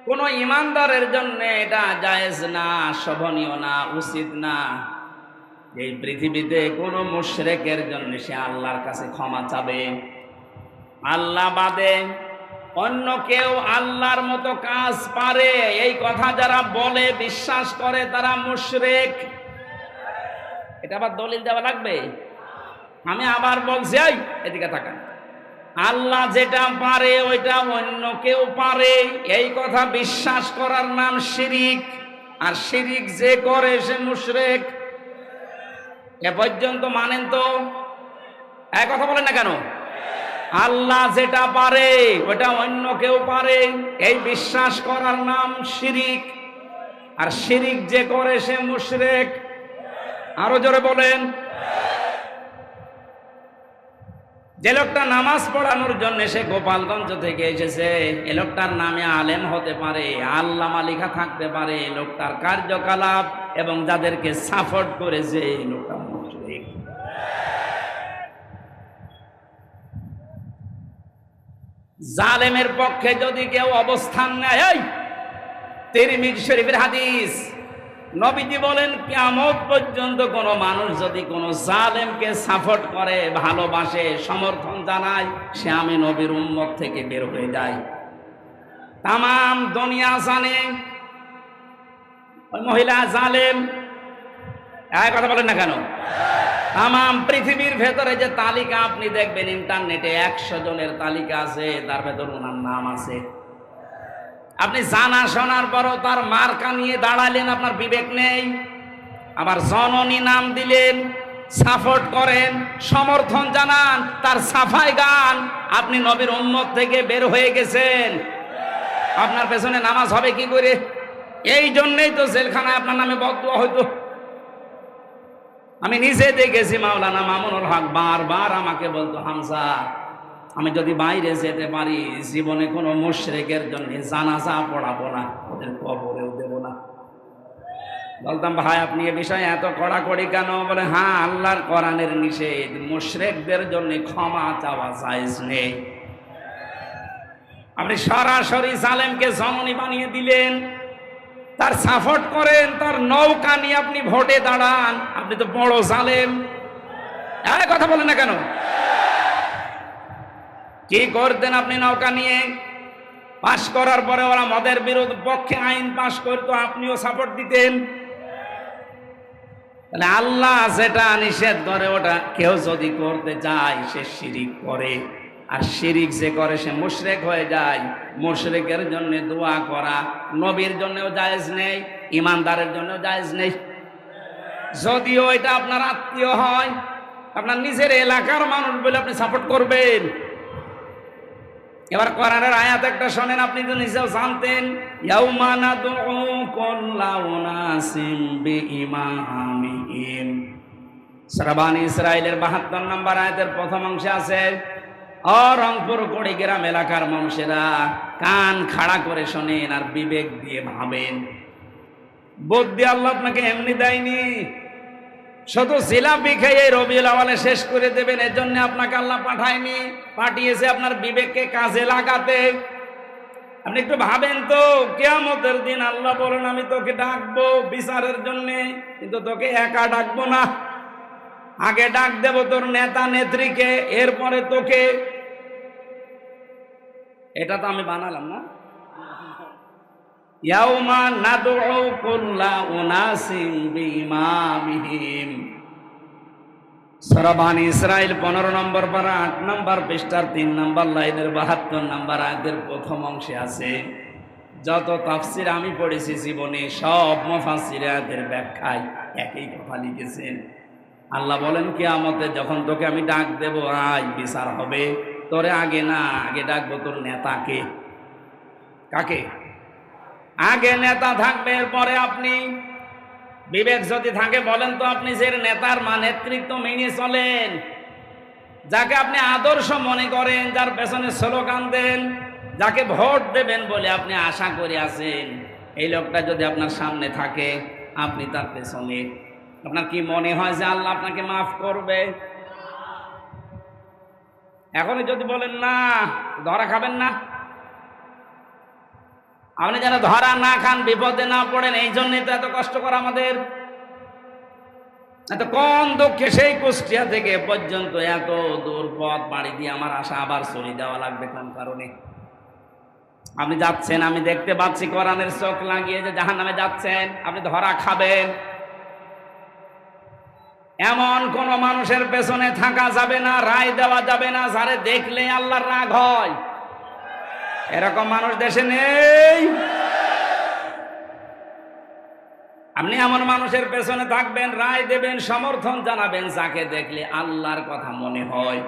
কোন ইমানদারের জন্য এটা জায়েজ না, শোভনীয় না, উচিত না এই পৃথিবীতে কোন মুশরিকের জন্য সে আল্লাহর কাছে ক্ষমা চাবে। আল্লাহ বাদে অন্য কেউ আল্লাহর মতো কাজ পারে, এই কথা যারা বলে, বিশ্বাস করে, তারা মুশরিক। এটা আবার দলিল দেওয়া লাগবে? আমি আবার বলছি, এই এদিকে তাকান। আল্লাহ যেটা পারে ওইটা অন্য কেউ পারে, এই কথা বিশ্বাস করার নাম শিরিক। আর শিরিক যে করে সে মুশরিক। এ পর্যন্ত মানেন তো? এক কথা বলেন না কেন? আল্লাহ যেটা পারে ওটা অন্য কেউ পারে, এই বিশ্বাস করার নাম শিরিক। আর শিরিক যে করে সে মুশরিক। আরো জোরে বলেন। যে লোকটা নামাজ পড়ানোর জন্য সে গোপালগঞ্জ থেকে এসেছে, এ লোকটার নামে আলেম হতে পারে, আল্লামা লেখা থাকতে পারে, লোকটার কার্যকলাপ এবং যাদেরকে সাপোর্ট করেছে এই লোকটা মুশরিক। জালেমের পক্ষে যদি কেউ অবস্থান নেয়, এই তিরমিজি শরীফের হাদিস, নবীজি বলেন, কিয়ামত পর্যন্ত কোন মানুষ যদি কোন জালেমকে সাপোর্ট করে, ভালোবাসে, সমর্থন জানায়, সে আমি নবীর উম্মত থেকে বের হয়ে যায়। তামাম দুনিয়া জানে ওই মহিলা জালেম। এক কথা বলেন না কেন? তামাম পৃথিবীর ভেতরে যে তালিকা আপনি দেখবেন ইন্টারনেটে, 100 জনের তালিকা আছে, তার ভেতর ওনার নাম আছে। আপনি জানা শোনার পরও তার মার্কা নিয়ে দাঁড়ালেন, আপনার বিবেক নেই। আবার জননী নাম দিলেন, সাপোর্ট করেন, সমর্থন জানান, তার সাফাই গান, আপনি নবীর উম্মত থেকে বের হয়ে গেছেন। আপনার পেছনে নামাজ হবে কি করে? এই জন্যই তো জেলখানায় আপনার নামে বদদুয়া হইতো। আমি নিজে দেখেছি, মাওলানা মামুনুল হক বারবার আমাকে বলতো, হামজা, আমি যদি বাইরে যেতে পারি জীবনে কোনো মুশরিকের জন্য জানাজা পড়াবো না, ওদের কবরেও দেব না। বলতাম, ভাই আপনি এ বিষয়ে এত কড়াকড়ি কেন? বলে, হ্যাঁ, আল্লাহর কোরআনের নিষেধ, মুশরিকদের জন্য ক্ষমা চাওয়া জায়েজ নেই। আপনি সরাসরি জালেমকে জননী বানিয়ে দিলেন, তার সাপোর্ট করেন, তার নৌকা নিয়ে আপনি ভোটে দাঁড়ান, আপনি তো বড় জালেম। এই কথা বলেন না কেন? কি করতেন আপনি নৌকা নিয়ে? পাশ করার পরে ওরা মদের বিরোধ পক্ষে আইন পাশ করতো, আপনিও সাপোর্ট দিতেন। তাহলে আল্লাহ যেটা নিষেধ করে ওটা কেউ যদি করতে চায় সে শিরিক করে, আর শিরিক যে করে সে মুশরিক হয়ে যায়। মুশরিকের জন্য দোয়া করা নবীর জন্যও জায়েজ নেই, ইমানদারের জন্যও জায়েজ নেই। যদিও এটা আপনার আত্মীয় হয়, আপনার নিজের এলাকার মানুষ বলে আপনি সাপোর্ট করবেন। এবার কোরআনের আয়াত একটা শোনেন, আপনি তো নিজেও জানতেন, ইয়াউমা নাদউ কুল্লা উনাসিম বিইমামিহিম। সূরা বনী ইসরাঈলের 72 নম্বর আয়াতের প্রথম অংশে আছে, ও রংপুর কুড়িগ্রাম এলাকার মানুষেরা, কান খাড়া করে শোনেন আর বিবেক দিয়ে ভাবেন। বুদ্ধি আল্লাহ আপনাকে এমনি দেয়নি, শুধু জিলাপি খেয়ে রবিউল আউয়ালে শেষ করে দেবেন এর জন্য আপনাকে আল্লাহ পাঠায়নি, পাঠিয়েছে আপনার বিবেককে কাজে লাগাতে। আপনি একটু ভাবেন তো, কিয়ামতের দিন আল্লাহ বলেন, আমি তোকে ডাকবো বিচারের জন্য, কিন্তু তোকে একা ডাকবো না, আগে ডাক দেব তোর নেতা নেত্রীকে, এরপরে তোকে। এটা তো আমি বানালাম না। ইয়াউমা নাদউ কুল্লা উনাসিম বিইমামিহিম। সূরা বনী ইসরাঈল 15 নম্বর পারা 8 নম্বর পৃষ্ঠার 3 নম্বর লাইনের 72 নম্বর আয়াতের প্রথম অংশে আছে। যত তাফসীর আমি পড়েছি জীবনে, সব মুফাসসির আয়াতের ব্যাখ্যায় একই কথা লিখেছেন। আল্লাহ বলেন, কিয়ামতে যখন তোকে আমি ডাক দেব, আয় বিচার হবে, তোরে আগে না, আগে ডাকবো তোর নেতাকে। কাকে? আগে নেতা থাকবে, এরপরে আপনি। বিবেক যদি থাকে বলেন তো আপনি যে নেতার নেতৃত্ব মেনে চলেন, যাকে আপনি আদর্শ মনে করেন, যার পেছনে স্লোগান দেন, যাকে ভোট দেবেন বলে আপনি আশা করে আছেন, এই লোকটা যদি আপনার সামনে থাকে, আপনি তার পেছনে, আপনার কি মনে হয় যে আল্লাহ আপনাকে মাফ করবে? এখনই যদি বলেন না, ধরা খাবেন না। আপনি যেন ধরা না খান, বিপদে না পড়েন, এই জন্যই তো এত কষ্ট করা আমাদের। এত কোন দুঃখে সেই কুষ্টিয়া থেকে পর্যন্ত এত দূর পথ পাড়ি দিয়ে আমার আশা আবার চলে যাওয়া লাগবে কোন কারণে? আপনি যাচ্ছেন, আমি দেখতে পাচ্ছি কোরআনের চোখ লাগিয়ে যে জাহান্নামে যাচ্ছেন, আপনি ধরা খাবেন। এমন কোন মানুষের পেছনে থাকা যাবে না, রায় দেওয়া যাবে না যারে দেখলে আল্লাহর রাগ হয়। এরকম মানুষ দেশে নেই। আপনি এমন মানুষের পেছনে থাকবেন, রায় দেবেন, সমর্থন জানাবেন যাকে দেখলে আল্লাহর কথা মনে হয়।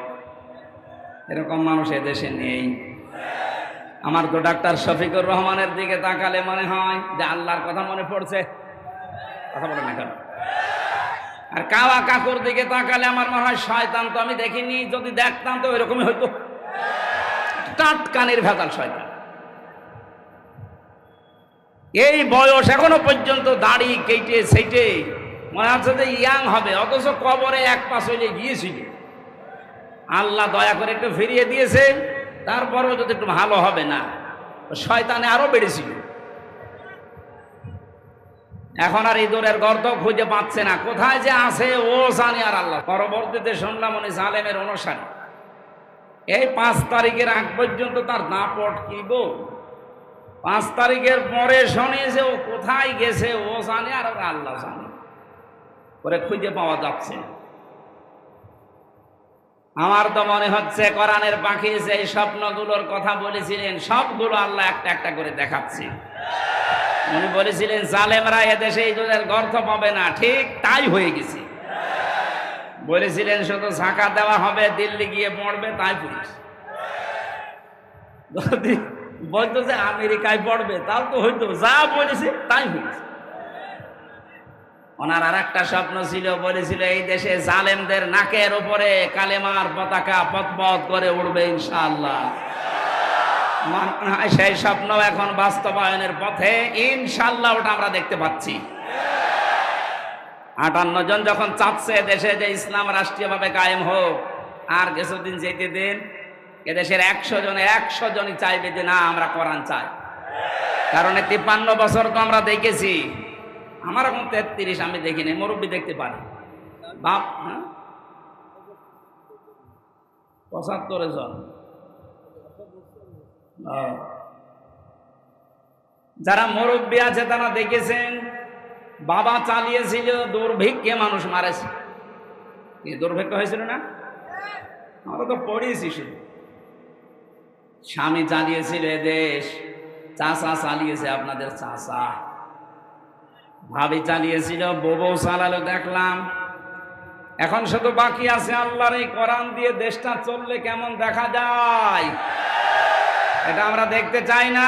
এরকম মানুষ দেশে নেই। আমার তো ডাক্তার শফিকুর রহমানের দিকে তাকালে মনে হয় যে আল্লাহর কথা মনে পড়ছে। কথা বলেন না কেন? আর কাওয়া কাকুর দিকে তাকালে আমার মনে হয় শয়তান তো আমি দেখিনি, যদি দেখতাম তো ওইরকমই হইতো। টাটকানের ভেজাল শয়তান। এই বয়স এখনো পর্যন্ত দাড়ি কেটে সেটে মনে হচ্ছে যে ইয়াং হবে, অথচ কবরে এক পা চলে গিয়েছিল। আল্লাহ দয়া করে একটু ফিরিয়ে দিয়েছে, তারপরেও যদি একটু ভালো হবে না, শয়তানে আরো বেড়েছিল। এখন আর ইঁদুরের গর্ত খুঁজে পাচ্ছে না, কোথায় যে আছে ও জানে আর আল্লাহ। পরবর্তীতে শুনলাম উনি জালেমের অনুসারী। এই 5 তারিখের আগ পর্যন্ত তার দাপট কি গো। 5 তারিখের পরে শুনে যে ও কোথায় গেছে ও জানে আর আল্লাহ জানে, করে খুঁজে পাওয়া যাচ্ছে। আমার তো মনে হচ্ছে কোরআনের পাখি যে স্বপ্নগুলোর কথা বলেছিলেন সবগুলো আল্লাহ একটা একটা করে দেখাচ্ছে। উনি বলেছিলেন জালেমরা এদেশে ইঁদুরের গর্ত পাবে না, ঠিক তাই হয়ে গেছে। বলেছিলেন শুধু ঝাঁকা দেওয়া হবে, দিল্লি গিয়ে পড়বে, তাই পুলিশ বলতো যে আমেরিকায় পড়বে, তাও তো হইতো, যা বলেছে তাই হয়েছে। ওনার আর একটা স্বপ্ন ছিল, বলেছিল এই দেশে জালেমদের নাকের উপরে কালেমার পতাকা পথ করে উড়বে ইনশাআল্লাহ। সেই স্বপ্ন এখন বাস্তবায়নের পথে ইনশাআল্লাহ, ওটা আমরা দেখতে পাচ্ছি। 58 জন যখন চাচ্ছে দেশে যে ইসলাম রাষ্ট্রীয়ভাবে কায়েম হোক, আর কিছুদিন যেতে দিন, এদেশের 100 জনে 100 জনই চাইবে যে না আমরা কোরআন চাই। কারণ 53 বছর তো আমরা দেখেছি, আমার এখন 33, আমি দেখিনি, মুরব্বী দেখতে পারি বাপ। 75 জন যারা মুরব্বী আছে তারা দেখেছেন, বাবা চালিয়েছিল, দুর্ভিক্ষে মানুষ মারেছে। কি দুর্ভিক্ষ হয়েছিল না? আমরা তো পড়িয়েছি শুধু। স্বামী চালিয়েছিল এদেশ, চাচা চালিয়েছে, আপনাদের চাচা, ভাবি চালিয়েছিল, বউ চালালো দেখলাম। এখন শুধু বাকি আছে আল্লাহর এই কোরআন দিয়ে দেশটা চললে কেমন দেখা যায়, এটা আমরা দেখতে চাই না।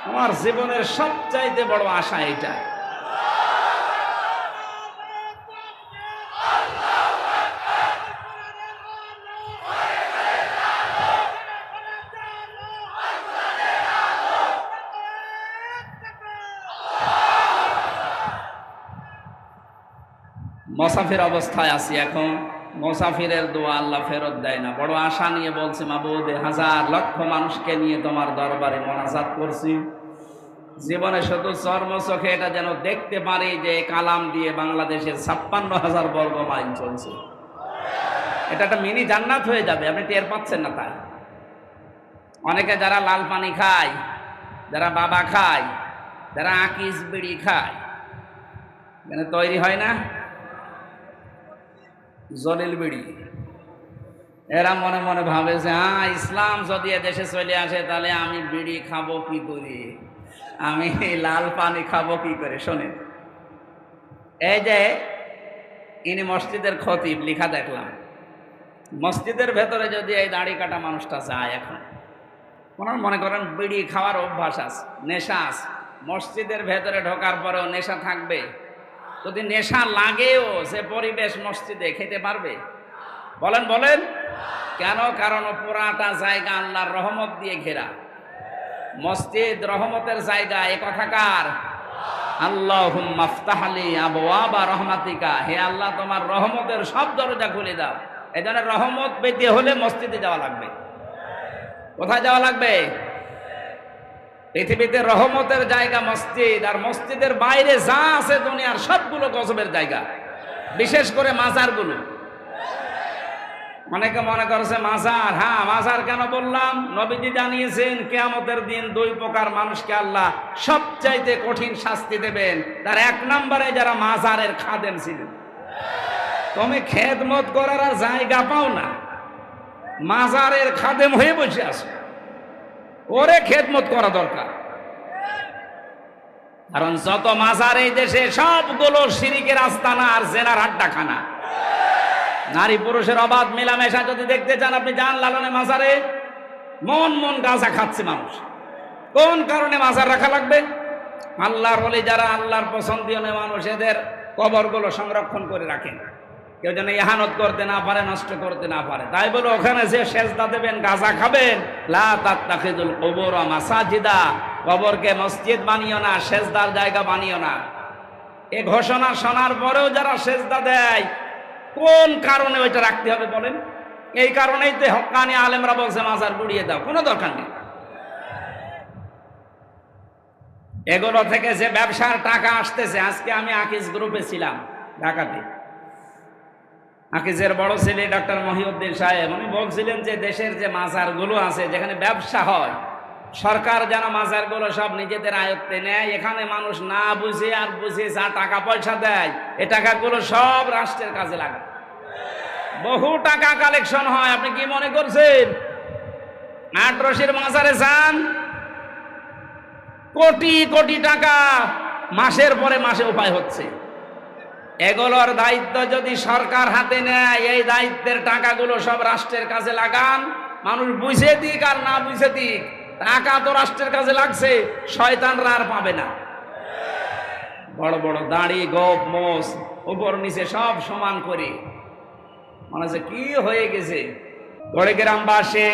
আমার জীবনের সবচাইতে বড় আশা এটা। মুসাফির অবস্থায় আছি এখন, মুসাফিরের দোয়া আল্লাহ ফেরত দেয় না। বড় আশা নিয়ে বলছি, মাবুদ 1000 লক্ষ মানুষকে নিয়ে তোমার দরবারে মোনাজাত করছি, জীবনে শুধু চর্ম চোখে এটা যেন দেখতে পারি যে কালাম দিয়ে বাংলাদেশের 56,000 বর্গ মাইল চলছে। এটা একটা মিনি জান্নাত হয়ে যাবে, আপনি টের পাচ্ছেন না তাই। অনেকে যারা লাল পানি খায়, যারা বাবা খায়, যারা আকিস বিড়ি খায়, এখানে তৈরি হয় না জলিল বিড়ি, এরা মনে মনে ভাবে যে ইসলাম যদি দেশে চলে আসে তাহলে আমি বিড়ি খাবো কি করে, আমি লাল পানি খাবো কি করে। শোনেন, এই যে ইনি মসজিদের খতিব, লিখা দেখলাম, মসজিদের ভেতরে যদি এই দাড়ি কাটা মানুষটা যায়, এখন ওনার মনে করেন বিড়ি খাওয়ার অভ্যাস আছে, নেশা আছে, মসজিদের ভেতরে ঢোকার পরেও নেশা থাকবে? যদি নেশা লাগেও সে পরিবেশ মসজিদে খেতে পারবে? বলেন বলেন। কেন? কারণ পুরাটা জায়গা আল্লাহর রহমত দিয়ে ঘেরা। মসজিদ রহমতের জায়গা, এ কথাকার। আল্লাহুম্মা আফতাহলি আবওয়াবা রহমাতিকা, হে আল্লাহ তোমার রহমতের সব দরজা খুলে দাও। এই জন্য রহমত পেতে হলে মসজিদে যাওয়া লাগবে। কোথায় যাওয়া লাগবে? পৃথিবীতে রহমতের জায়গা মসজিদ, আর মসজিদের বাইরে যা আছে দুনিয়ার সবগুলো গজবের জায়গা, বিশেষ করে মাজারগুলো। অনেকে মনে করছে মাজার, হ্যাঁ মাজার কেন বললাম? নবীজি জানিয়েছেন কিয়ামতের দিন দুই প্রকার মানুষকে আল্লাহ সবচাইতে কঠিন শাস্তি দেবেন। তার এক নম্বরে যারা মাজারের খাদেম ছিলেন। তুমি খেদমত করার আর জায়গা পাও না, মাজারের খাদেম হয়ে বসে আছো, ওরে খেদমত করা দরকার। কারণ যত মাজার এই দেশে সবগুলো শিরিকের আস্তানা আর জেনার আড্ডাখানা। নারী পুরুষের অবাধ মেলামেশা যদি দেখতে চান, আপনি যান লালনে মাজারে, মন মন গাঁজা খাচ্ছে মানুষ। কোন কারণে মাজার রাখা লাগবে? আল্লাহর ওলি যারা আল্লাহর পছন্দীয় মানুষ, এদের কবরগুলো সংরক্ষণ করে রাখেন, কেউ যেন ইহানত করতে না পারে, নষ্ট করতে না পারে। তাই বলে ওখানে যে সেজদা দেবেন, গাঁজা খাবেন, লা তাত্তাখিযুল কুবুর মাসাজিদা, কবরকে মসজিদ বানিও না, সেজদার জায়গা বানিও না। এই ঘোষণা শোনার পরেও যারা সেজদা দেয়, কোন কারণে ওইটা রাখতে হবে বলেন? এই কারণেই তো হক্কানি আলেমরা বলছে মাজার গুড়িয়ে দাও, কোনো দরকার নেই। এগুলো থেকে যে ব্যবসার টাকা আসতেছে, আজকে আমি আকিজ গ্রুপে ছিলাম ঢাকাতে। আকিজের বড় ছেলে ডক্টর মহিউদ্দিন সাহেব, উনি বলছিলেন যে দেশের যে মাজারগুলো আছে যেখানে ব্যবসা হয়, সরকার যেন মাজারগুলো সব নিজেদের আয়ত্তে নেয়। এখানে মানুষ না বুঝে আর বুঝে যা টাকা পয়সা দেয়, এ টাকাগুলো সব রাষ্ট্রের কাজে লাগে। বহু টাকা কালেকশন হয়। আপনি কি মনে করছেন আটরশির মাজারে যান, কোটি কোটি টাকা মাসের পরে মাসে উপায় হচ্ছে। এগুলোর দায়িত্ব যদি সরকার হাতে নেয়, এই দায়িত্বের টাকাগুলো সব রাষ্ট্রের কাজে লাগান। মানুষ বুঝে দিক আর না বুঝে দিক, টাকা তো রাষ্ট্রের কাজে লাগছে, শয়তানরা আর পাবে না। বড় বড় দাড়ি, গোপ, মোষ, উপর নিচে সব সমান করে, মনে হচ্ছে কি হয়ে গেছে। গ্রামবাসী,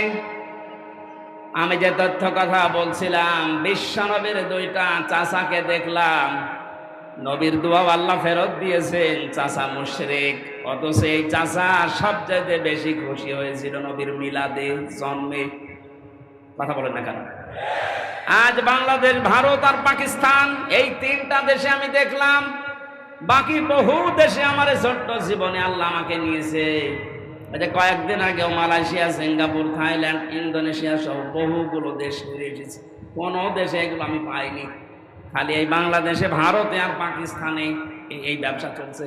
আমি যে তথ্য কথা বলছিলাম, বিশ্বনবীর দুইটা চাচাকে দেখলাম, নবীর দোয়া আল্লাহ ফেরত দিয়েছেন, চাচা মুশরিক, অথচ এই চাচা সবচাইতে বেশি খুশি হয়েছিল নবীর মিলাদে, জন্মে। কথা বলেন না কেন? আজ বাংলাদেশ, ভারত আর পাকিস্তান, এই তিনটা দেশে আমি দেখলাম। বাকি বহু দেশে আমার ছোট্ট জীবনে আল্লাহ আমাকে নিয়েছে। কয়েকদিন আগেও মালয়েশিয়া, সিঙ্গাপুর, থাইল্যান্ড, ইন্দোনেশিয়া সহ বহুগুলো দেশ ঘুরে এসেছি। কোনো দেশে এগুলো আমি পাইনি। খালি এই বাংলাদেশে, ভারতে আর পাকিস্তানে এই ব্যবসা চলছে।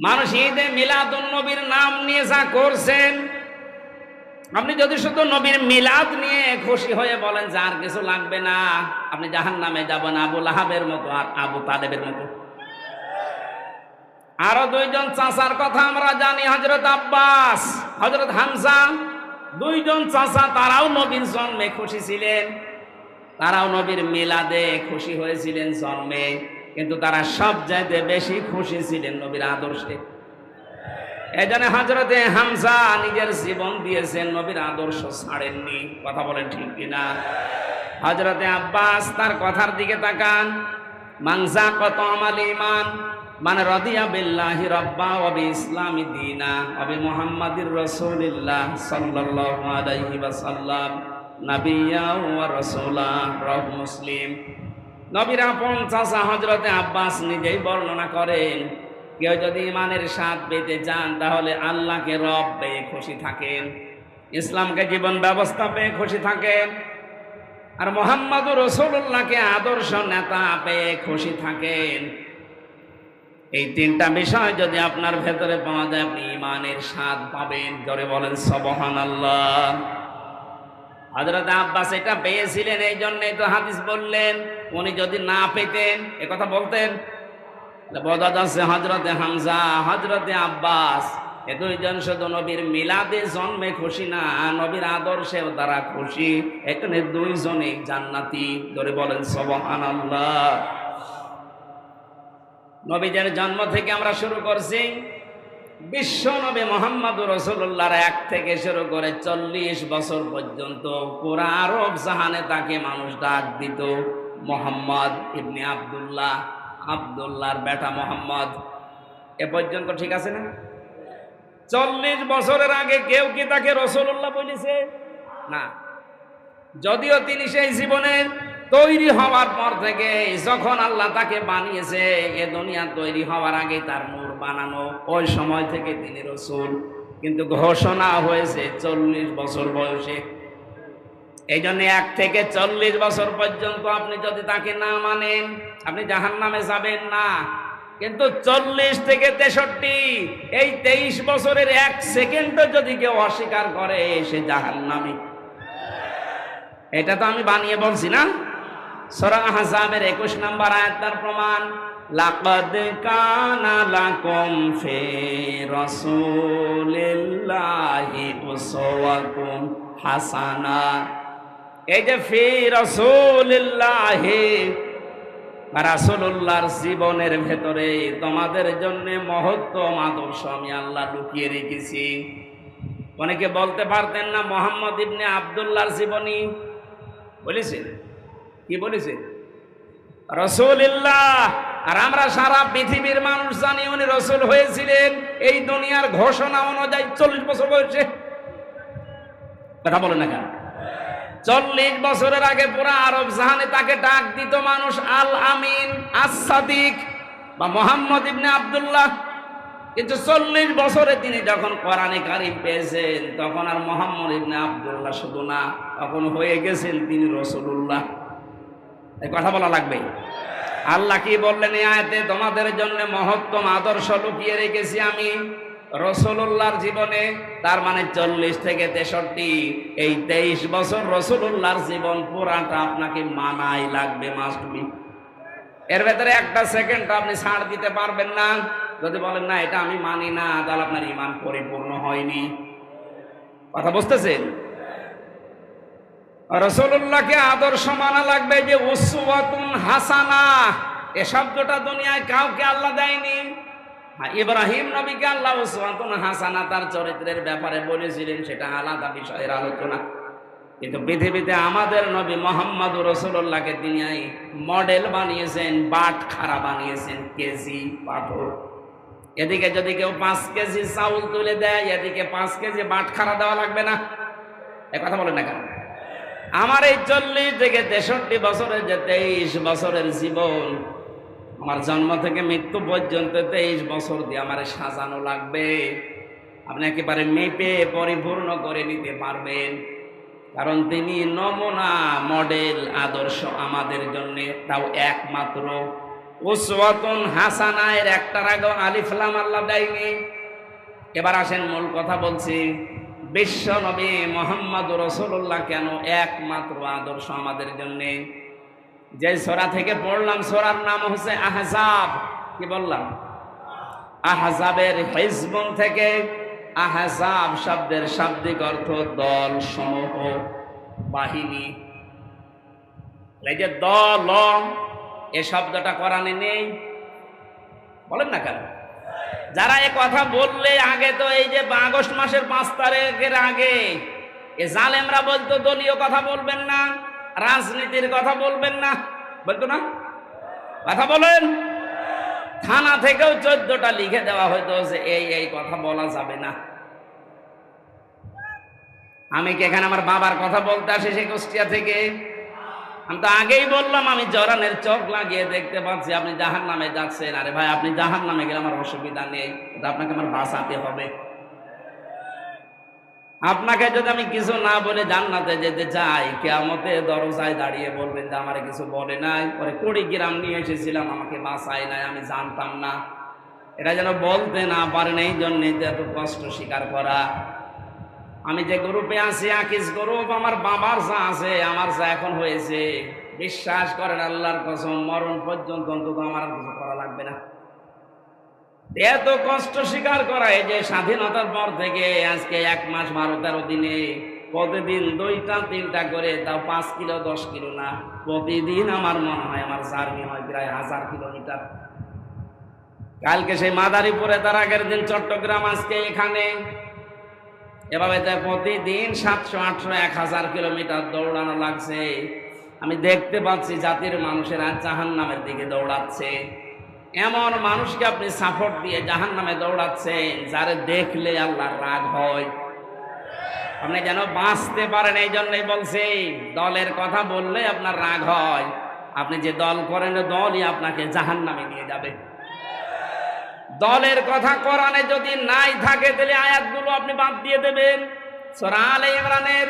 মানুষ ঈদে মিলাদুন নবীর নাম নিয়ে যা করছেন, আপনি যদি শুধু নবীর মিলাদ নিয়ে খুশি হয়ে বলেন যে আর কিছু লাগবে না, আপনি জাহান্নামে যাবেন আবু লাহাবের মতো আর আবু তালেবের মতো। আরো দুইজন চাচার কথা আমরা জানি, হযরত আব্বাস, হযরত হামজা, দুইজন চাচা, তারাও নবীর জন্মে খুশি ছিলেন, তারাও নবীর মিলাদে খুশি হয়েছিলেন জন্মে, কিন্তু তারা সব চাইতে বেশি খুশি ছিলেন নবীর আদর্শে। এই জন্য হযরতে হামজা নিজের জীবন দিয়েছেন, নবীর আদর্শ ছাড়েননি। কথা বলেন ঠিক কিনা? হযরতে আব্বাস, তার কথার দিকে তাকান, মানজা কত আমাল ঈমান মানে রাদিয়া বিল্লাহি রাব্বা ওয়া বিইসলামি দীনা ওয়া বিমুহাম্মাদির রাসূলিল্লাহ সাল্লাল্লাহু আলাইহি ওয়াসাল্লাম নাবিয়্যা ওয়া রাসূলা। রাহ মুসলিম। নবীর আপন চাচা হযরতে আব্বাস নিজেই বর্ণনা করেন, কেউ যদি ইমানের স্বাদ পেতে চান তাহলে আল্লাহকে রব পেয়ে খুশি থাকেন, ইসলামকে জীবন ব্যবস্থা পেয়ে খুশি থাকেন, আর মুহাম্মদুর রাসূলুল্লাহকে আদর্শ নেতা পেয়ে খুশি থাকেন। এই তিনটা বিষয় যদি আপনার ভেতরে পাওয়া যায়, আপনি ইমানের স্বাদ পাবেন। জোরে বলেন সুবহানাল্লাহ। হযরত আব্বাস এটা পেয়েছিলেন, এই জন্যই তো হাদিস বললেন। উনি যদি না পেতেন, এ কথা বলতেন, বোঝা যাচ্ছে হযরতে হামজা, হযরতে আব্বাস এ দুইজন শুধু নবীর মিলাদে জন্মে খুশি না, নবীর আদর্শেও তারা খুশি। এখানে দুইজনই জান্নাতি। ধরে বলেন সুবহানাল্লাহ। নবীদের জন্ম থেকে আমরা শুরু করছি। বিশ্ব নবী মুহাম্মদুর রাসূলুল্লাহর 1 থেকে শুরু করে 40 বছর পর্যন্ত পুরা আরব জাহানে তাকে মানুষ ডাক দিত মুহাম্মদ ইবনে আব্দুল্লাহ, আব্দুল্লাহর বেটা মুহাম্মদ। এ পর্যন্ত ঠিক আছে না? 40 বছরের আগে কেউ কি তাকে রাসূলুল্লাহ বলেছে? না। যদিও তিনি সেই জীবনে তৈরি হওয়ার পর থেকে যখন আল্লাহ তাকে বানিয়েছে, এ দুনিয়া তৈরি হওয়ার আগে তার নূর বানানো, ওই সময় থেকে তিনি রাসূল। কিন্তু ঘোষণা হয়েছে 40 বছর বয়সে। এই জন্য 1 থেকে 40 বছর পর্যন্ত আপনি যদি তাকে না মানেন, আপনি জাহান্নামে যাবেন না। কিন্তু 40 থেকে 63 এই 23 বছরের 1 সেকেন্ডও যদি কেউ অস্বীকার করে, সে জাহান্নামী। এটা তো আমি বানিয়ে বলছি না। সূরা আহজাবের 21 নম্বর আয়াত তার প্রমাণ। লাকাদ কানা লাকুম ফি রাসূলিল্লাহি উসওয়াতুন হাসানা। এই যে ফি রাসূলিল্লাহি, রাসূলুল্লাহর জীবনের ভেতরে তোমাদের জন্য মহত্তম আদর্শ আমি আল্লাহ লুকিয়ে রেখেছি। অনেকে বলতে পারতেন না মুহাম্মদ ইবনে আব্দুল্লাহর জীবনী বলেছেন? কি বলেছেন? রাসূলুল্লাহ। আর আমরা সারা পৃথিবীর মানুষ জানি উনি রাসূল হয়েছিলেন এই দুনিয়ার ঘোষণা অনুযায়ী 40 বছর বয়সে। কথা বলেন না কেন? 40 বছরের আগে পুরা আরব জাহানে তাকে ডাক দিত মানুষ আল আমিন, আস-সাদিক বা মুহাম্মদ ইবনে আব্দুল্লাহ। কিন্তু 40 বছরে তিনি যখন কোরআনে কারীম পেয়েছেন, তখন আর মুহাম্মদ ইবনে আব্দুল্লাহ শুধু না, তখন হয়ে গেছেন তিনি রাসূলুল্লাহ। এই কথা বলা লাগবে। আল্লাহ কি বললেন এই আয়াতে? তোমাদের জন্য মহত্তম আদর্শ লুকিয়ে রেখেছি আমি রাসূলুল্লাহর জীবনে। তার মানে 40 থেকে 63 এই 23 বছর রাসূলুল্লাহর জীবন পুরাটা আপনাকে মানাই লাগবে, মাস্ট বি। এর ভেতরে একটা সেকেন্ড আপনি ছাড় দিতে পারবেন না। যদি বলেন না এটা আমি মানি না, তাহলে আপনার ঈমান পরিপূর্ণ হয়নি। কথা বুঝতেছেন? রাসূলুল্লাহকে আদর্শ মানা লাগবে। যে উসওয়াতুন হাসানা, এ শব্দটা দুনিয়ায় কাউকে আল্লাহ দেয়নি। ইব্রাহিম নবীকে আল্লাহ উসওয়াতুন হাসানা তার চরিত্রের ব্যাপারে বলেছিলেন, সেটা আলাদা বিষয়ের আলোচনা। কিন্তু পৃথিবীতে আমাদের নবী মুহাম্মদুর রাসূলুল্লাহকে তিনি মডেল বানিয়েছেন, বাটখারা বানিয়েছেন, কেজি পাথর। এদিকে যদি কেউ 5 কেজি চাউল তুলে দেয়, এদিকে 5 কেজি বাটখারা দেওয়া লাগবে না? এ কথা বলেন না কেন? আমার এই 40 থেকে 63 বছরের যে 23 বছরের জীবন, আমার জন্ম থেকে মৃত্যু পর্যন্ত 23 বছর দিয়ে আমার সাজানো লাগবে। আপনি একেবারে মেপে পরিপূর্ণ করে নিতে পারবেন, কারণ তিনি নমুনা, মডেল, আদর্শ আমাদের জন্য। তাও একমাত্র উসওয়াতুন হাসানা এর একটার আগে আলিফ লাম আল্লাহ দেয়নি। এবার আসেন মূল কথা বলছি। বিশ্ব নবী মুহাম্মদুর রাসূলুল্লাহ কেন একমাত্র আদর্শ আমাদের জন্য? যে সূরা থেকে পড়লাম, সূরার নাম হচ্ছে আহজাব। কি বললাম? আহজাবের হিজবুন থেকে। আহজাব শব্দের শাব্দিক অর্থ দল, সমূহ, বাহিনী। এই যে দল, এ শব্দটা কোরআনে নেই। বলেন না কেন? যারা এ কথা বললে আগে তো এই যে আগস্ট মাসের 5 তারিখের আগে এ জালেমরা বলতো দলীয় কথা বলবেন না, রাজনীতির কথা বলবেন না, বলতো না? কথা বলেন। থানা থেকেও 14টা লিখে দেওয়া হয়তো যে এই কথা বলা যাবে না। আমি কি এখানে আমার বাবার কথা বলতে আসি সেই কুষ্টিয়া থেকে? আমি তো আগেই বললাম, আমি জরানের চোখ লাগিয়ে দেখতে পাচ্ছি আপনি জাহান্নামে যাচ্ছেন। আরে ভাই, আপনি জাহান্নামে গেলে আমার অসুবিধা নেই, আপনাকে আমার বাঁচাতে হবে। আপনাকে যদি আমি কিছু না বলে জান্নাতে যেতে চাই, কিয়ামতে দরজায় দাঁড়িয়ে বলবেন যে আমারে কিছু বলে নাই, পরে কুড়িগ্রাম নিয়ে এসেছিলাম, আমাকে বাঁচায় নাই, আমি জানতাম না। এটা যেন বলতে না পারেন, এই জন্যই তো এত কষ্ট স্বীকার করা। আমি যে গ্রুপে আছি, আকিস গ্রুপ, আমার বাবার যা আছে, আমার যা এখন হয়েছে, বিশ্বাস করেন আল্লাহর কসম, মরণ পর্যন্ত অন্তত আমার আর কিছু করা লাগবে না। এত কষ্ট স্বীকার করা, এই যে স্বাধীনতার পর থেকে আজকে 1 মাস 12-13 দিনে প্রতিদিন 2টা-3টা করে, তাও 5 কিলো 10 কিলো না, প্রতিদিন আমার মনে হয় আমার জার্নি হয় প্রায় 1000 কিলোমিটার। কালকে সেই মাদারীপুরে, তার আগের দিন চট্টগ্রাম, আজকে এখানে, এভাবে প্রতিদিন 700-800-1000 কিলোমিটার দৌড়ানো লাগছে। আমি দেখতে পাচ্ছি জাতির মানুষেরা জাহান্নামের দিকে দৌড়াচ্ছে। এমন মানুষকে আপনি সাপোর্ট দিয়ে জাহান্নামে দৌড়াচ্ছেন, যারে দেখলে আল্লাহর রাগ হয়। আপনি যেন বাঁচতে পারেন, এই জন্যই বলছি, দলের কথা বললে আপনার রাগ হয়। আপনি যে দল করেন, দলই আপনাকে জাহান্নামে নিয়ে যাবে। দলের কথা কোরআনে যদি নাই থাকে, তাহলে আয়াতগুলো আপনি বাদ দিয়ে দেবেন। সূরা আলে ইমরানের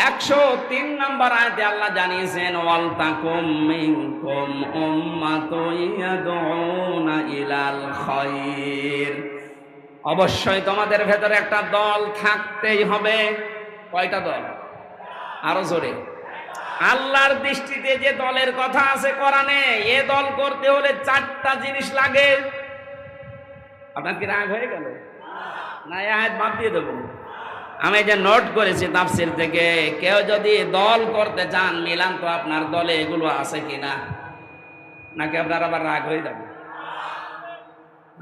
103 নম্বর আয়াতে আল্লাহ জানিয়েছেন, ওয়াল তাকুম মিনকুম উম্মাতুন ইয়াদউনা ইলাল খায়র। অবশ্যই তোমাদের ভেতরে একটা দল থাকতেই হবে। কয়টা দল? আরো জোরে। আল্লাহর দৃষ্টিতে যে দলের কথা আছে কোরআনে, এ দল করতে হলে 4টা জিনিস লাগে। আপনার কি রাগ হয়ে গেল? না, এই আয়াত বাদ দিয়ে দেবো। আমি যে নোট করেছি তাফসীর থেকে, কেউ যদি দল করতে চান, মিলান তো আপনার দলে এগুলো আছে কিনা, নাকি আপনার আবার রাগ হয়ে যাবে?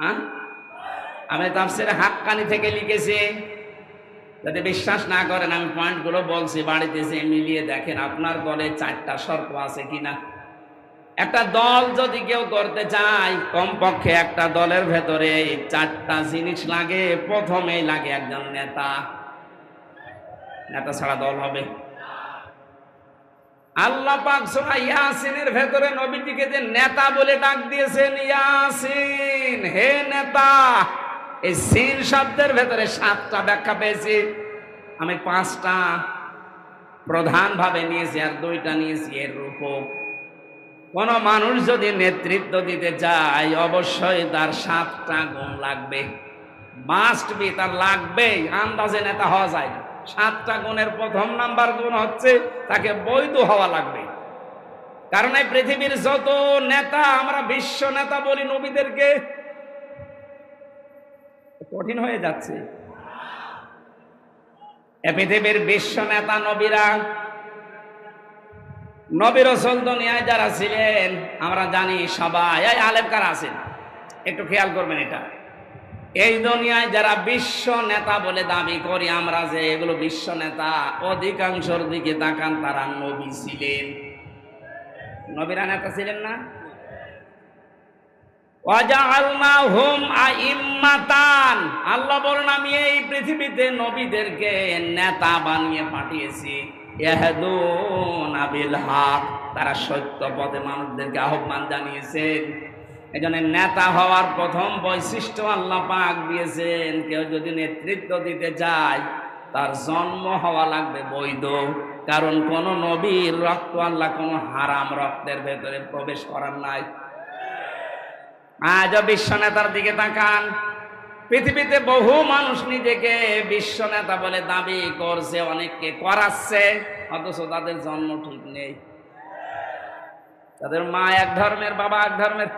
হ্যাঁ, আমি তাফসীরে হাক্কানি থেকে লিখেছি। যদি বিশ্বাস না করেন, আমি পয়েন্টগুলো বলছি, বাড়িতে এসে মিলিয়ে দেখেন আপনার দলে 4টা শর্ত আছে কিনা। একটা দল যদি কেউ করতে চায়, কমপক্ষে একটা দলের ভেতরে 4টা জিনিস লাগে। প্রথমেই লাগে একজন নেতা। নেতা ছাড়া দল হবে? আল্লাহ পাক সূরা ইয়াসিনের ভেতরে নবীজিকে যে নেতা বলে ডাক দিয়েছেন, ইয়াসিন, হে নেতা। এই সিন শব্দের ভেতরে 7টা ব্যাখ্যা পেয়েছি। আমি 5টা প্রধান ভাবে নিয়েছি, আর 2টা নিয়েছি এর রূপক। কোন মানুষ যদি নেতৃত্ব দিতে চায়, অবশ্যই তার 7টা গুণ লাগবে। মাস্ট বি, তার লাগবেই। আন্দাজে নেতা হওয়া যায় না। 7টা গুণের প্রথম নাম্বার গুণ হচ্ছে তাকে বৈধ হওয়া লাগবে। কারণ এই পৃথিবীর যত নেতা, আমরা বিশ্ব নেতা বলি নবীদেরকে, কঠিন হয়ে যাচ্ছে। এ পৃথিবীর বিশ্ব নেতা নবীরা। নবী রাসূল দুনিয়ায় যারা ছিলেন, আমরা জানি সবাই। এই আলেম কারা আছেন একটু খেয়াল করবেন এটা। এই দুনিয়ায় যারা বিশ্ব নেতা বলে দাবি করি আমরা, যে এগুলো বিশ্ব নেতা, অধিকাংশর দিকে তাকান, তারা নবী ছিলেন। নবীরা নেতা ছিলেন না? ওয়াজআলনাহুম আইম্মাতান। আল্লাহ বলেন, আমি এই পৃথিবীতে নবীদেরকে নেতা বানিয়ে পাঠিয়েছি। ইয়াহদুনা বিল হক, তারা সত্য পথে মানুষদেরকে আহ্বান জানিয়েছেন। এজন্য নেতা হওয়ার প্রথম বৈশিষ্ট্য আল্লাহ পাক দিয়েছেন, কেউ যদি নেতৃত্ব দিতে চায়, তার জন্ম হওয়া লাগবে বৈধ। কারণ কোন নবীর রক্ত আল্লাহ কোন হারাম রক্তের ভেতরে প্রবেশ করার নাই। আজ বিশ্ব নেতার দিকে তাকান, পৃথিবীতে বহু মানুষ নিজেকে বিশ্ব নেতা বলে দাবি করছে, অনেককে করাচ্ছে, অথচ তাদের জন্ম ঠিক নেই। তাদের মা এক ধর্মের, বাবা এক ধর্মের।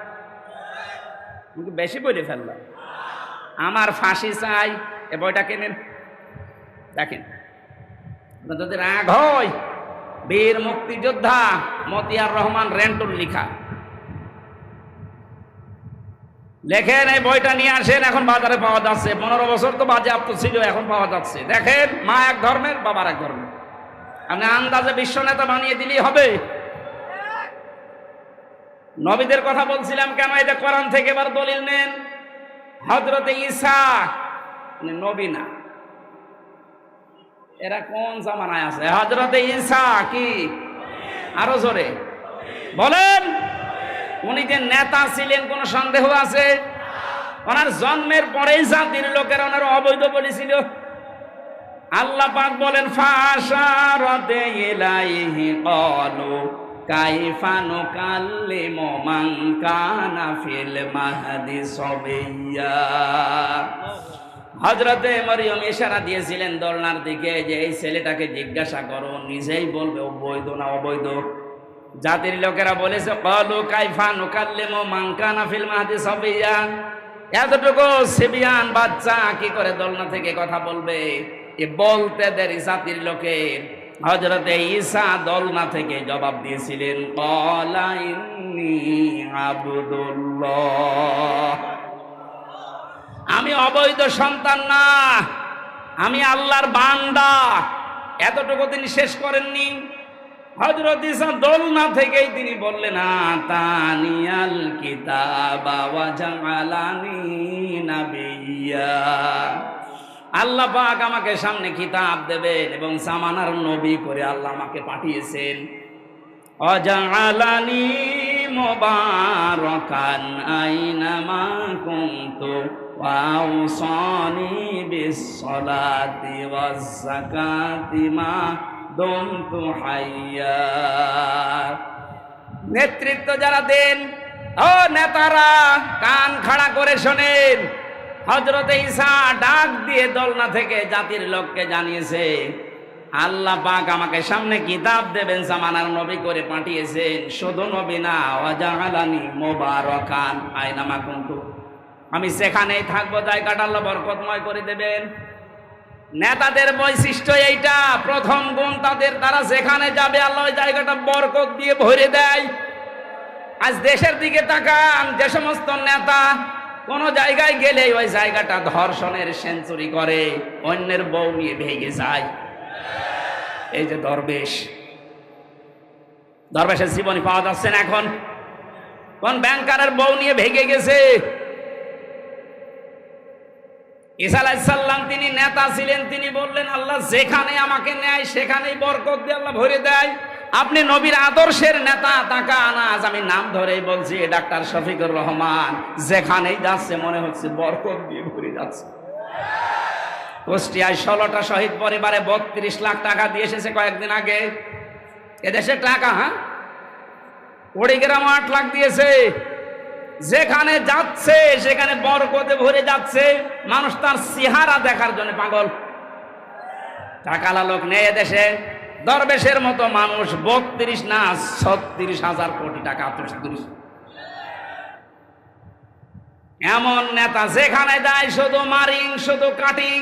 বেশি বলে ফেললাম। আমার ফাঁসি চাই, এ বইটা কেনেন, দেখেন। যদি রাগ হয়, বীর মুক্তিযোদ্ধা মতিয়ার রহমান রেন্টুর লিখা, লেখেন। এই বইটা নিয়ে আসেন, এখন বাজারে পাওয়া যাচ্ছে। 15 বছর তো বাজেয়াপ্ত ছিল, এখন পাওয়া যাচ্ছে। দেখেন, মা এক ধর্মের, বাবার এক ধর্মের। আপনি আন্দাজে বিশ্ব নেতা বানিয়ে দিলেই হবে। নবীদের কথা বলছিলাম কেন, এটা কোরআন থেকে এবার দলিল নেন। হযরত ঈসা নবী না, এরা কোন জামানায় আছে? হযরত ঈসা কি? আরো জোরে বলেন। উনি যে নেতা ছিলেন, কোন সন্দেহ আছে? ওনার জন্মের পরেই জাতির লোকেরা ওনার অবৈধ বলেছিল। আল্লাহ পাক বলেন, ফাশারাতে ইলাইহি ক্বালু কাইফা নুকাল্লিমু মান কানা ফিল মাহদি সাবিয়্যা। হযরতে মরিয়ম ইশারা দিয়েছিলেন দোলনার দিকে, যে এই ছেলেটাকে জিজ্ঞাসা করো, নিজেই বলবে ও বৈধ না অবৈধ। জাতির লোকেরা বলেছে, ক্বালু কাইফা নুকাল্লিমু মান কানা ফিল মাহদি সাবিয়্যা, এতটুকু সিবিয়ান বাচ্চা কি করে দোলনা থেকে কথা বলবে? এ বলতে দেরি জাতির লোকের। হযরতে ঈসা দোলনা থেকে জবাব দিয়েছিলেন, ক্বালা ইন্নী আবদুল্লাহ, আমি অবৈধ সন্তান না, আমি আল্লাহর বান্দা। এতটুকু তিনি শেষ করেননি। হযরত ঈসা দোলনা থেকেই তিনি বললেন, আতানিয়াল কিতাবা ওয়া জাআলানি নাবিয়্যা, আল্লাহ পাক আমাকে সামনে কিতাব দেবেন এবং জামানার নবী করে আল্লাহ আমাকে পাঠিয়েছেন। ওয়া জাআলানি মুবারাকান আইনামা কুনতু ওয়া আওসানি বিস-সালাতি ওয়াজ-যাকাতি মা দুমতু হাইয়া। নেতৃত্ব যারা দেন, ও নেতারা কান খাড়া করে শোনেন। হযরত ঈসা ডাক দিয়ে দোলনা থেকে জাতির লোককে জানিয়েছে, আল্লাহ পাক আমাকে সামনে কিতাব দেবেন, জামানার নবী করে পাঠিয়েছেন। শুধু নবী না, ওয়া জাআলানি মুবারাকান আইনামা কুনতু, আমি যেখানেই থাকবো জায়গাটা আল্লাহ বরকতময় করে দেবেন। নেতাদের বৈশিষ্ট্য এইটা, প্রথম গুণ তাদের, তারা যেখানে যাবে আল্লাহ ওই জায়গাটা বরকত দিয়ে ভরে দেয়। আজ দেশের দিকে তাকান, যে সমস্ত নেতা কোন জায়গায় গেলে ওই জায়গাটা ধর্ষণের সেঞ্চুরি করে, অন্যের বউ নিয়ে ভেগে যায়। এই যে দরবেশের জীবনী পাওয়া যাচ্ছে না এখন। কোন ব্যাংকারের বউ নিয়ে ভেগে গেছে। ঈসা আলাইহিস সালাম তিনি নেতা ছিলেন, তিনি বললেন আল্লাহ যেখানে আমাকে নেয় সেখানেই বরকত দিয়ে আল্লাহ ভরে দেয়। আপনি নবীর আদর্শের নেতা, তাকান আজ আমি নাম ধরেই বলছি, ডাক্তার শফিকুর রহমান যেখানেই যাচ্ছে মনে হচ্ছে বরকত দিয়ে ভরে যাচ্ছে। কুষ্টিয়ায় 16টা শহীদ পরিবারে 32 লাখ টাকা দিয়ে এসেছে কয়েকদিন আগে। এদেশের টাকা, হ্যাঁ, কুড়িগ্রাম 8 লাখ দিয়েছে। যেখানে যাচ্ছে সেখানে বরকতে ভরে যাচ্ছে। মানুষ তার চেহারা দেখার জন্য পাগল। টাকালা লোক নেই এদেশে। দরবেশের মতো মানুষ 32 না 36,000 কোটি টাকা আত্মসাৎ। এমন নেতা যেখানে যায় শুধু মারিং, শুধু কাটিং।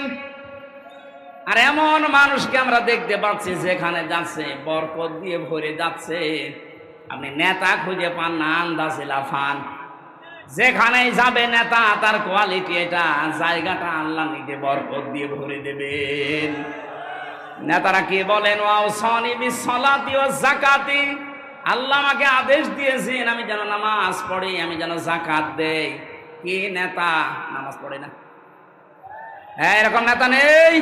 আর এমন মানুষকে আমরা দেখতে পাচ্ছি যেখানে যাচ্ছে বরকত দিয়ে ভরে যাচ্ছে। আপনি নেতা খুঁজে পান না, আন্দাজে লাফান। যেখানেই যাবে নেতা, তার কোয়ালিটি এটা, জায়গাটা আল্লাহ নিজে বরকত দিয়ে ভরে দেবেন। নেতারা কি বলেন, ওয়াউসানি বিস-সালাতি ওয়াজ-যাকাতি, আল্লাহ আমাকে আদেশ দিয়েছেন আমি যেন নামাজ পড়ি, আমি যেন যাকাত দেই। কি নেতা নামাজ পড়ে না? এরকম নেতা নেই।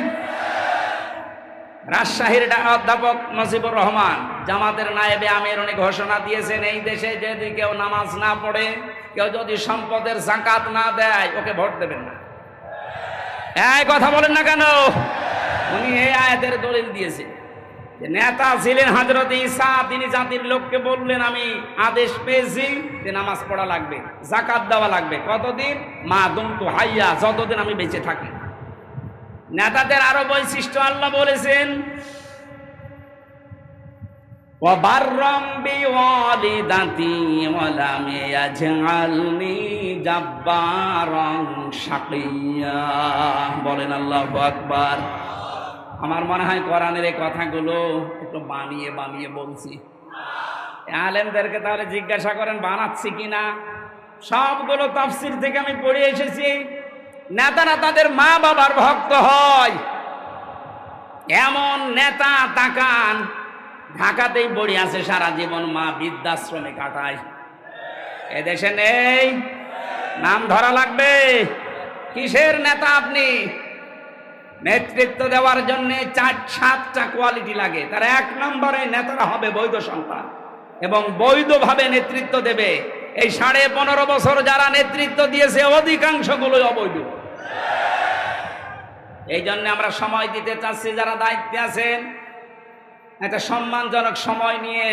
রাজশাহীর অধ্যাপক নজিবুর রহমান জামাতের নায়েবে আমির, উনি ঘোষণা দিয়েছেন এই দেশে যদি কেউ নামাজ না পড়ে, কেউ যদি সম্পদের যাকাত না দেয়, ওকে ভোট দেবেন না। এই কথা বলেন না কেন? উনি এই আয়াতের দলিল দিয়েছেন। নেতা ছিলেন হযরত ঈসা, তিনি জাতির লোককে বললেন আমি আদেশ পেয়েছি যে নামাজ পড়া লাগবে, যাকাত দেওয়া লাগবে। কতদিন? মা দুমতু হাইয়া, যতদিন আমি বেঁচে থাকি। নেতাদের আরো বৈশিষ্ট্য আল্লাহ বলেছেন, ওয়া বাররাম বিওয়ালিদাতি ওয়া লাম ইয়াজআলনি জাব্বারান শাকিয়্যা। বলেন আল্লাহু আকবার। আমার মনে হয় কোরআনের এই কথাগুলো একটু বানিয়ে বানিয়ে বলছি। আলেমদেরকে তাহলে জিজ্ঞাসা করেন বানাচ্ছি কিনা। সবগুলো তাফসীর থেকে আমি পড়ে এসেছি। নেতারা তাদের মা বাবার ভক্ত হয়। এমন নেতা তাকান, ঢাকাতেই পড়ে আছে সারা জীবন, মা বৃদ্ধাশ্রমে কাটায়। এদেশে নেই। নাম ধরা লাগবে। কিসের নেতা আপনি? নেতৃত্ব দেওয়ার জন্য 4-7টা কোয়ালিটি লাগে। তার 1 নম্বরে নেতারা হবে বৈধ সন্তান এবং বৈধভাবে নেতৃত্ব দেবে। এই 15.5 বছর যারা নেতৃত্ব দিয়েছে অধিকাংশগুলোই অবৈধ। এই জন্য আমরা সময় দিতে চাচ্ছি, যারা দায়িত্বে আছেন একটা সম্মানজনক সময় নিয়ে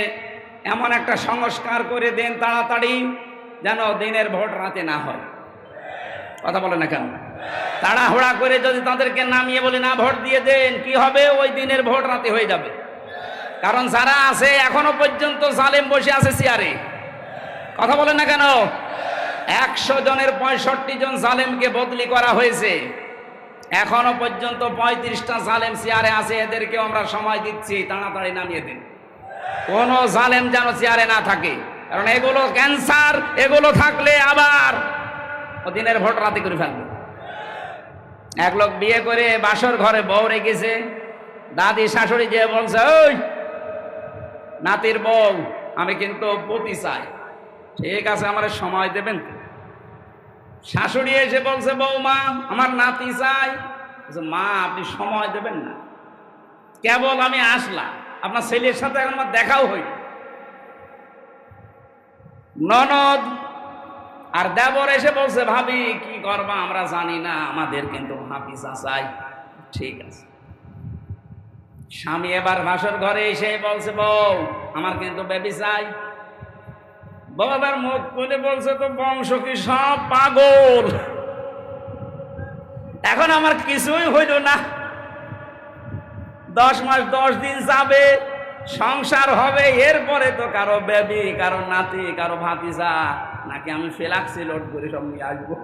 এমন একটা সংস্কার করে দেন তাড়াতাড়ি, যেন দিনের ভোট রাতে না হয়। কথা বলে না কেন? তাড়াহুড়া করে যদি তাদেরকে নামিয়ে বলি না ভোট দিয়ে দেন, কি হবে? ওই দিনের ভোট রাতে হয়ে যাবে। কারণ যারা আছে এখনো পর্যন্ত জালেম বসে আছে চেয়ারে। কথা বলে না কেন? 100 জনের 65 জন জালেমকে বদলি করা হয়েছে। এখনো পর্যন্ত 35টা জালেম চেয়ারে আছে, এদেরকেও আমরা সময় দিচ্ছি, তাড়াতাড়ি নামিয়ে দিন। কোন জালেম যেন চেয়ারে না থাকে, কারণ এগুলো ক্যান্সার, এগুলো থাকলে আবার দিনের ভোট রাতে করে ফেলবে। এক লোক বিয়ে করে বাসর ঘরে বউ রেখেছে, দাদি শাশুড়ি যে বলছে, ওই নাতির বউ আমি কিন্তু পতি চাই। ঠিক আছে, আমার সময় দেবেন? শাশুড়ি এসে বলছে, বৌমা আমার নাতি চাই। মা আপনি সময় দেবেন না, কেবল আমি আসলাম, আপনার ছেলের সাথে এখন আমার দেখাও হই। ননদ আর দেবর এসে বলছে, ভাবি কি করবা আমরা জানি না, আমাদের কিন্তু হাফিজা চাই। ঠিক আছে। স্বামী এবার বাসর ঘরে এসে বলছে, বউ আমার কিন্তু বেবি চাই। বাবার মুখ খুলে বলছে, তো বংশ কি সব পাগল, এখন আমার কিছুই হইল না, 10 মাস 10 দিন যাবে, সংসার হবে, এরপরে তো কারো বেবি, কারো নাতি, কারো ভাতিজা, নাকি আমি ফেলাক্সি লোড করে সব নিয়ে আসবো?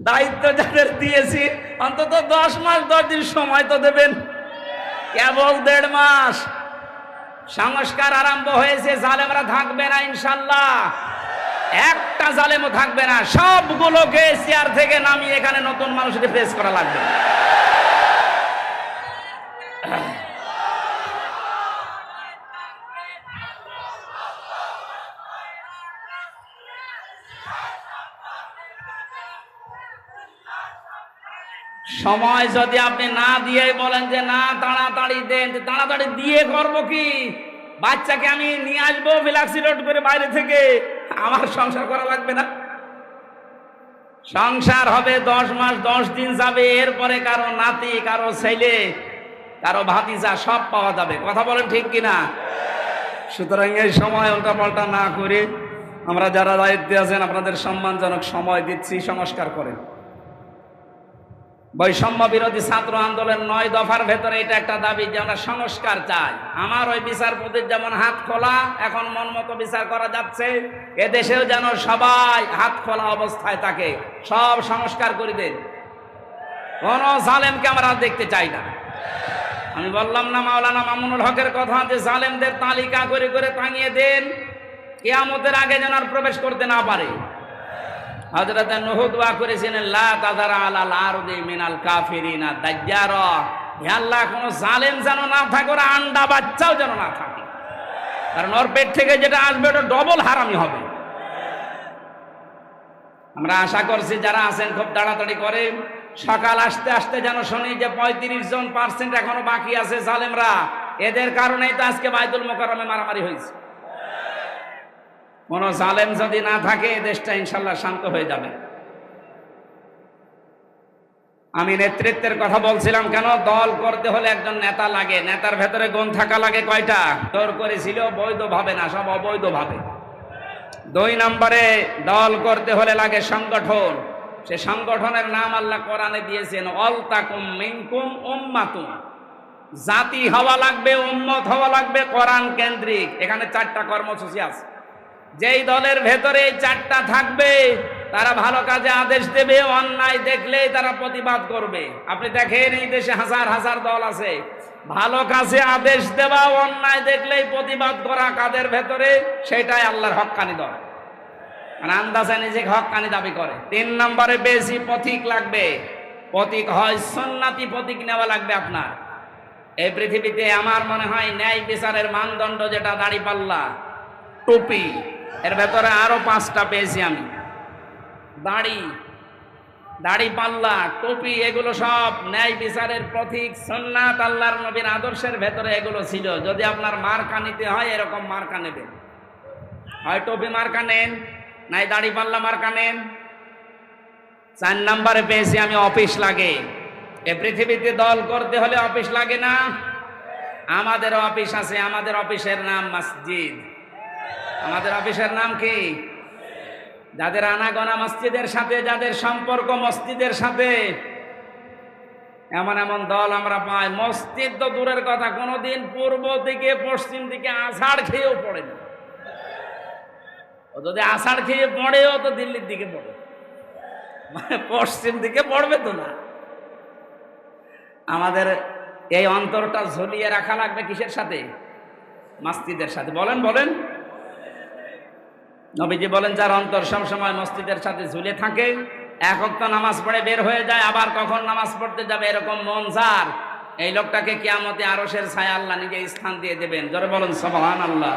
দায়িত্ব যাদের দিয়েছি অন্তত 10 মাস 10 দিন সময় তো দেবেন, কেবল 1.5 মাস। সংস্কার আরম্ভ হয়েছে, জালেমরা থাকবে না ইনশাল্লাহ, একটা জালেমও থাকবে না, সবগুলোকে চেয়ার থেকে নামিয়ে এখানে নতুন মানুষকে ফেস করা লাগবে। সময় যদি আপনি না দিয়ে বলেন যে না তাড়াতাড়ি দেন, তাড়াতাড়ি দিয়ে করবো কি? বাচ্চাকে আমি নিয়ে আসবো ফ্লাক্সি লোড করে বাইরে থেকে, আমার সংসার করা লাগবে না? সংসার হবে 10 মাস 10 দিন যাবে, এরপরে কারো নাতি, কারো ছেলে, কারো ভাতিজা সব পাওয়া যাবে। কথা বলেন ঠিক কিনা? সুতরাং এই সময় উল্টা পাল্টা না করে আমরা যারা দায়িত্বে আছেন আপনাদের সম্মানজনক সময় দিচ্ছি, সংস্কার করেন। বৈষম্য বিরোধী ছাত্র আন্দোলন 9 দফার ভেতরে এটা একটা দাবি যে আমরা সংস্কার চাই। আমার ওই বিচারপতির যেমন হাত খোলা, এখন মন মতো বিচার করা যাচ্ছে, এদেশেও যেন সবাই হাত খোলা অবস্থায় থাকে, সব সংস্কার করে দেন। কোন জালেমকে আমরা দেখতে চাই না। আমি বললাম না মাওলানা মামুনুল হকের কথা, যে জালেমদের তালিকা করে করে টাঙিয়ে দেন, কিয়ামতের আগে যেন আর প্রবেশ করতে না পারে। হযরত নূহ দোয়া করেছিলেন, লা তাযারা আলাল আরদি মিনাল কাফিরিনা দাজ্জারা, হে আল্লাহ কোন জালেম যেন না থাকে, ওর আন্ডা বাচ্চাও যেন না থাকে, কারণ ওর পেট থেকে যেটা আসবে ওটা ডবল হারামি হবে। আমরা আশা করছি যারা আছেন খুব তাড়াতাড়ি করে, সকাল আসতে আসতে যেন শুনি যে 35% এখনো বাকি আছে জালেমরা, এদের কারণেই তো আজকে বাইতুল মোকাররমে মারামারি হয়েছে। কোন জালেম যদি না থাকে দেশটা ইনশাল্লাহ শান্ত হয়ে যাবে। আমি নেতৃত্বের কথা বলছিলাম কেন? দল করতে হলে একজন নেতা লাগে, নেতার ভেতরে গুণ থাকা লাগে কয়টা? জোর করেছিল বৈধভাবে না, সব অবৈধভাবে। 2 নম্বরে দল করতে হলে লাগে সংগঠন, সে সংগঠনের নাম আল্লাহ কোরআনে দিয়েছেন, ওয়ালতাকুম মিনকুম উম্মাতুন, জাতি হওয়া লাগবে, উম্মত হওয়া লাগবে কোরআন কেন্দ্রিক। এখানে 4টা কর্মসূচি আছে, যেই দলের ভেতরে 4টা থাকবে তারা ভালো কাজে আদেশ দেবে, অন্যায় দেখলেই তারা প্রতিবাদ করবে। আপনি দেখেন এই দেশে হাজার হাজার দল আছে, ভালো কাজে আদেশ দেওয়া, অন্যায় দেখলেই প্রতিবাদ করা কাদের ভেতরে? সেটাই আল্লাহর হক্কানি দল, মানে আন্দাজে নিজেকে হক্কানি দাবি করে। 3 নম্বরে বেশি পথিক লাগবে, পথিক হয় সুন্নতি পথিক নেওয়া লাগবে আপনার। এই পৃথিবীতে আমার মনে হয় ন্যায় বিচারের মানদণ্ড যেটা দাড়িপাল্লা, টুপি, এর ভেতরে আরো 5টা পেয়েছি আমি। দাড়িপাল্লা, টুপি, এগুলো সব ন্যায় বিচারের প্রতীক, সুন্নাত, আল্লাহর নবীর আদর্শের ভেতরে এগুলো ছিল। যদি আপনার মার্কা নিতে হয় এরকম মার্কা নেবেন, হয় টুপি মার্কা নেন, নাই দাড়িপাল্লা মার্কা নেন। 4 নম্বরে পেয়েছি আমি অফিস লাগে। এ পৃথিবীতে দল করতে হলে অফিস লাগে না? আমাদের অফিস আছে, আমাদের অফিসের নাম মসজিদ। আমাদের অফিসের নাম কি? যাদের আনাগোনা মসজিদের সাথে, যাদের সম্পর্ক মসজিদের সাথে, এমন এমন দল আমরা পাই। মসজিদ তো দূরের কথা, কোনোদিন পূর্ব দিকে পশ্চিম দিকে আষাঢ় খেয়েও পড়ে না। ও যদি আষাঢ় খেয়ে পড়েও তো দিল্লির দিকে পড়ে, মানে পশ্চিম দিকে পড়বে তো না। আমাদের এই অন্তরটা ঝুলিয়ে রাখা লাগবে কিসের সাথে? মসজিদের সাথে। বলেন বলেন। নবীজি বলেন, যার অন্তর সবসময় মসজিদের সাথে ঝুলে থাকে, এক ওয়াক্ত নামাজ পড়ে বের হয়ে যায়, আবার কখন নামাজ পড়তে যাবে এরকম মন যার, এই লোকটাকে কিয়ামতে আরশের ছায়া আল্লাহ নিজে স্থান দিয়ে দেবেন। জোরে বলুন সুবহানাল্লাহ।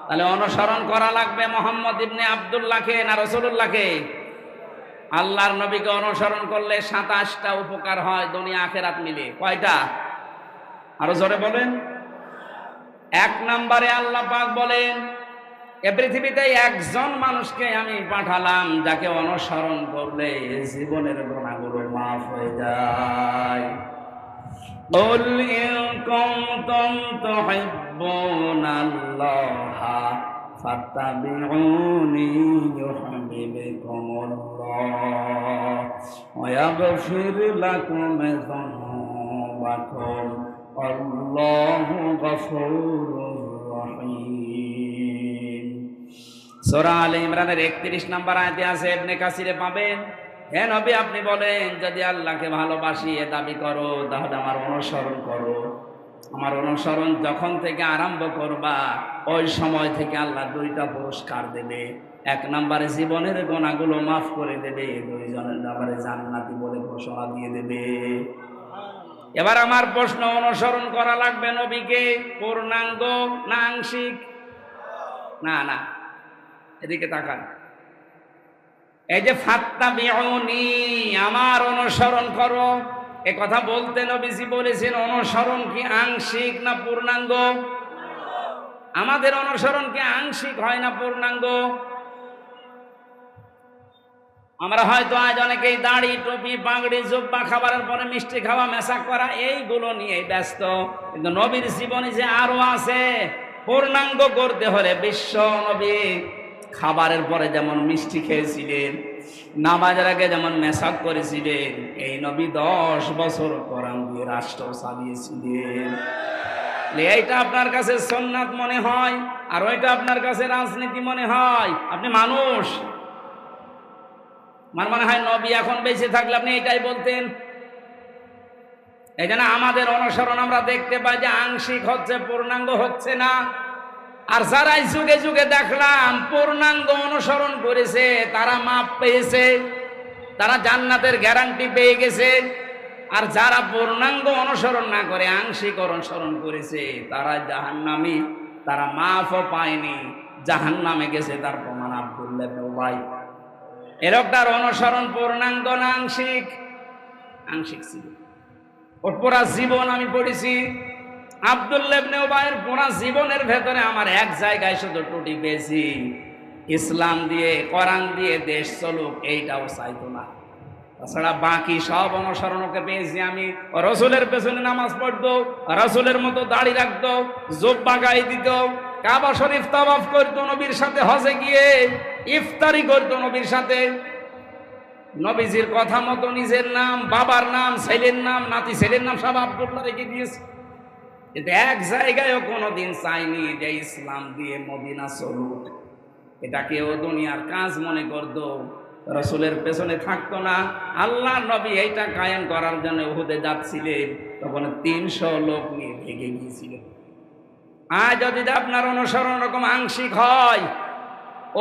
তাহলে অনুসরণ করা লাগবে মোহাম্মদ ইবনে আব্দুল্লাহকে না রাসূলুল্লাহকে? আল্লাহর নবীকে অনুসরণ করলে 27টা উপকার হয় দুনিয়া আখিরাত মিলে। কয়টা? আরো জোরে বলেন। 1 নম্বরে আল্লাহ পাক বলেন, এ পৃথিবীতে একজন মানুষকে আমি পাঠালাম যাকে অনুসরণ করলে জীবনের গুনাহগুলো মাফ হয়ে যায়। قُلْ إِن كُنتُمْ تُحِبُّونَ اللَّهَ فَاتَّبِعُونِي يُحْبِبْكُمُ اللَّهُ وَيَغْفِرْ لَكُمْ ذُنُوبَكُمْ وَاللَّهُ غَفُورٌ رَّحِيمٌ। সূরা আলে ইমরানের 31 নম্বর আয়াতে আছে, ইবনে কাসিরে পাবেন। হে নবী, আপনি বলেন, যদি আল্লাহকে ভালোবাসি এ দাবি করো তাহলে আমার অনুসরণ করো। আমার অনুসরণ যখন থেকে আরম্ভ করবা ওই সময় থেকে আল্লাহ 2টা পুরস্কার দেবে। 1 নম্বরে জীবনের গুনাহগুলো মাফ করে দেবে, 2 নম্বরে জান্নাতি বলে ঘোষণা দিয়ে দেবে। এবার আমার প্রশ্ন, অনুসরণ করা লাগবে নবীকে পূর্ণাঙ্গ না আংশিক? না না, এদিকে তাকান। এই যে ফাত্তাবিউনি, আমার অনুসরণ করো, এ কথা বলতে নবীজি বলেছেন অনুসরণ কি আংশিক না পূর্ণাঙ্গ? আমাদের অনুসরণ কি আংশিক হয় না পূর্ণাঙ্গ? আমরা হয়তো আজ অনেকেই দাড়ি, টুপি, পাগড়ি, জুব্বা, খাবারের পরে মিষ্টি খাওয়া, মেশাক করা, এইগুলো নিয়ে ব্যস্ত। কিন্তু নবীর জীবনে যে আরো আছে, পূর্ণাঙ্গ করতে হলে বিশ্ব নবী খাবারের পরে যেমন মিষ্টি খেয়েছিলেন, নামাজের আগে যেমন মেশাক করেছিলেন, এই নবী 10 বছর কোরআন দিয়ে রাষ্ট্র চালিয়েছিলেন। এইটা আপনার কাছে সুন্নাত মনে হয় আর ওইটা আপনার কাছে রাজনীতি মনে হয়। আপনি মানুষ, আমার মনে হয় নবী এখন বেঁচে থাকলে আপনি এটাই বলতেন। এই জন্য আমাদের অনুসরণ আমরা দেখতে পাই যে আংশিক হচ্ছে, পূর্ণাঙ্গ হচ্ছে না। আর যারাই যুগে যুগে দেখলাম পূর্ণাঙ্গ অনুসরণ করেছে তারা মাপ পেয়েছে, তারা জান্নাতের গ্যারান্টি পেয়ে গেছে। আর যারা পূর্ণাঙ্গ অনুসরণ না করে আংশিক অনুসরণ করেছে তারা জাহান্নামী, তারা মাফও পায়নি, জাহান্নামে গেছে। তার প্রমাণ আব্দুল্লাহ ইবনে উবাই। এ লোকটার অনুসরণ পূর্ণাঙ্গ না আংশিক? আংশিক ছিল। ওর পুরা জীবন আমি পড়েছি। আব্দুল্লাহ ইবনে উবাইয়ের পুরা জীবনের ভেতরে আমার এক জায়গায় শুধু ত্রুটি পেয়েছি, ইসলাম দিয়ে, কোরআন দিয়ে দেশ চলুক, এইটাও চাইতো না। তাছাড়া বাকি সব অনুসরণ ওকে পেয়েছি আমি। রাসূলের পেছনে নামাজ পড়তো, রাসূলের মতো দাড়ি রাখতো, জুব্বা গায়ে দিত, কাবা শরীফ তাওয়াফ করতো নবীর সাথে, হজে গিয়ে ইফতারি করতো নবীর সাথে। নবীজির কথা মতো নিজের নাম, বাবার নাম, ছেলের নাম, নাতি ছেলের নাম সব আব্দুল্লাহ রেখে দিয়েছে। কিন্তু এক জায়গায়ও কোনোদিন চাইনি যে ইসলাম দিয়ে মদিনা চলুক। এটাকে ও দুনিয়ার কাজ মনে করতো, রাসূলের পেছনে থাকতো না। আল্লাহ নবী এইটা কায়েম করার জন্য উহুদে যাচ্ছিলেন, তখন 300 লোক নিয়ে ভেগে গিয়েছিলেন। আজ যদি আপনার অনুসরণ রকম আংশিক হয়,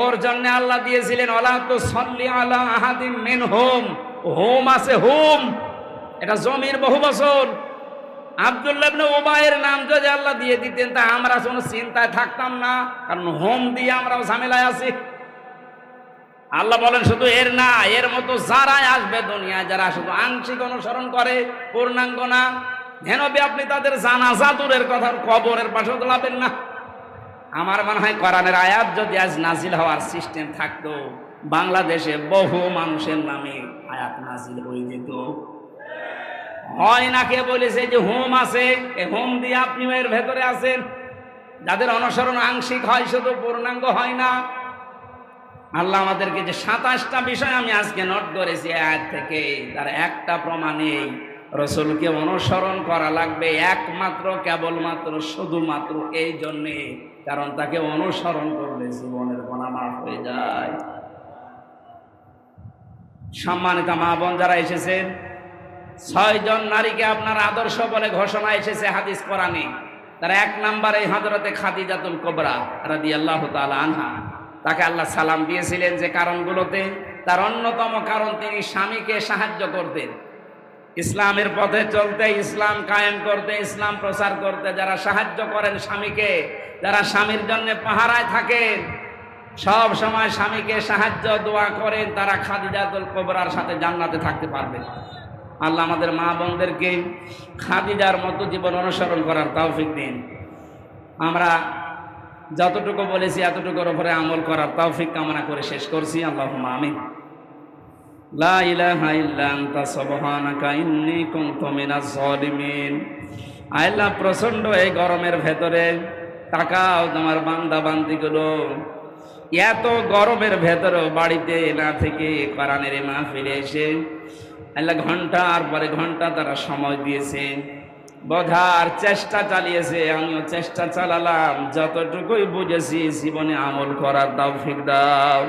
ওর জন্য আল্লাহ দিয়েছিলেন ওয়ালা তুসাল্লি আলা আহাদিম মিনহুম, হুম আছে হুম, এটা জমির বহু বছর। আব্দুল্লাহ ইবনে উবাইয়ের নাম যদি আল্লাহ দিয়ে দিতেন তা আমরা কোনো চিন্তায় থাকতাম না, কারণ হোম দিয়ে আমরাও ঝামেলায় আছি। আল্লাহ বলেন শুধু এর না, এর মতো যারাই আসবে দুনিয়ায়, যারা শুধু আংশিক অনুসরণ করে, পূর্ণাঙ্গ না, হেনবি আপনি তাদের জানাজা দূরের কথা কবরের পাশে তোলাবেন না। আমার মনে হয় কোরআনের আয়াত যদি আজ নাজিল হওয়ার সিস্টেম থাকতো, বাংলাদেশে বহু মানুষের নামে আয়াত নাজিল হয়ে যেত। হয় না, কে বলেছে যে হোম আছে, এই হোম দিয়ে আপনি এর ভেতরে আছেন। যাদের অনুসরণ আংশিক হয়, শুধু পূর্ণাঙ্গ হয় না। আল্লাহ আমাদেরকে যে 27টা বিষয় আমি আজকে নোট করেছি আয়াত থেকে, তার একটা প্রমাণে রসুলকে অনুসরণ করা লাগবে একমাত্র, কেবলমাত্র, শুধুমাত্র এই জন্যে, কারণ তাকে অনুসরণ করলে জীবনের গুনাহ মাফ হয়ে যায়। সম্মানিত মা বোন যারা এসেছেন, 6 জন নারীকে আপনার আদর্শ বলে ঘোষণা এসেছে হাদিস কোরআনে। তার 1 নম্বরে হযরতে খাদিজাতুল কুবরা রাদিয়াল্লাহু তাআলা আনহা। তাকে আল্লাহ সালাম দিয়েছিলেন যে কারণগুলোতে, তার অন্যতম কারণ তিনি স্বামীকে সাহায্য করতেন। ইসলামের পথে চলতে, ইসলাম কায়েম করতে, ইসলাম প্রচার করতে যারা সাহায্য করেন স্বামীকে, যারা স্বামীর জন্য পাহারায় থাকেন, সব সময় স্বামীকে সাহায্য দোয়া করেন, তারা খাদিজাতুল কুবরার সাথে জান্নাতে থাকতে পারবেন। আল্লাহ আমাদের মা বোনদেরকে খাদিজার মতো জীবন অনুসরণ করার তৌফিক দিন। আমরা যতটুকু বলেছি এতটুকুর উপরে আমল করার তৌফিক কামনা করে শেষ করছি। আল্লাহুম্মা আমিন। লা ইলাহা ইল্লা আনতা সুবহানাকা ইন্নী কুনতু মিনাজ জালিমিন। আল্লাহ, প্রচন্ড এই গরমের ভেতরে তাকাও তোমার বান্দা বান্দিগুলো, এত গরমের ভেতরেও বাড়িতে না থেকে কোরআনের মাহফিলে এসে আল্লাহ ঘন্টার পরে ঘন্টা তারা সময় দিয়েছে, বোঝার চেষ্টা চালিয়েছে। আমিও চেষ্টা চালালাম, যতটুকুই বুঝেছি জীবনে আমল করার তৌফিক দাও।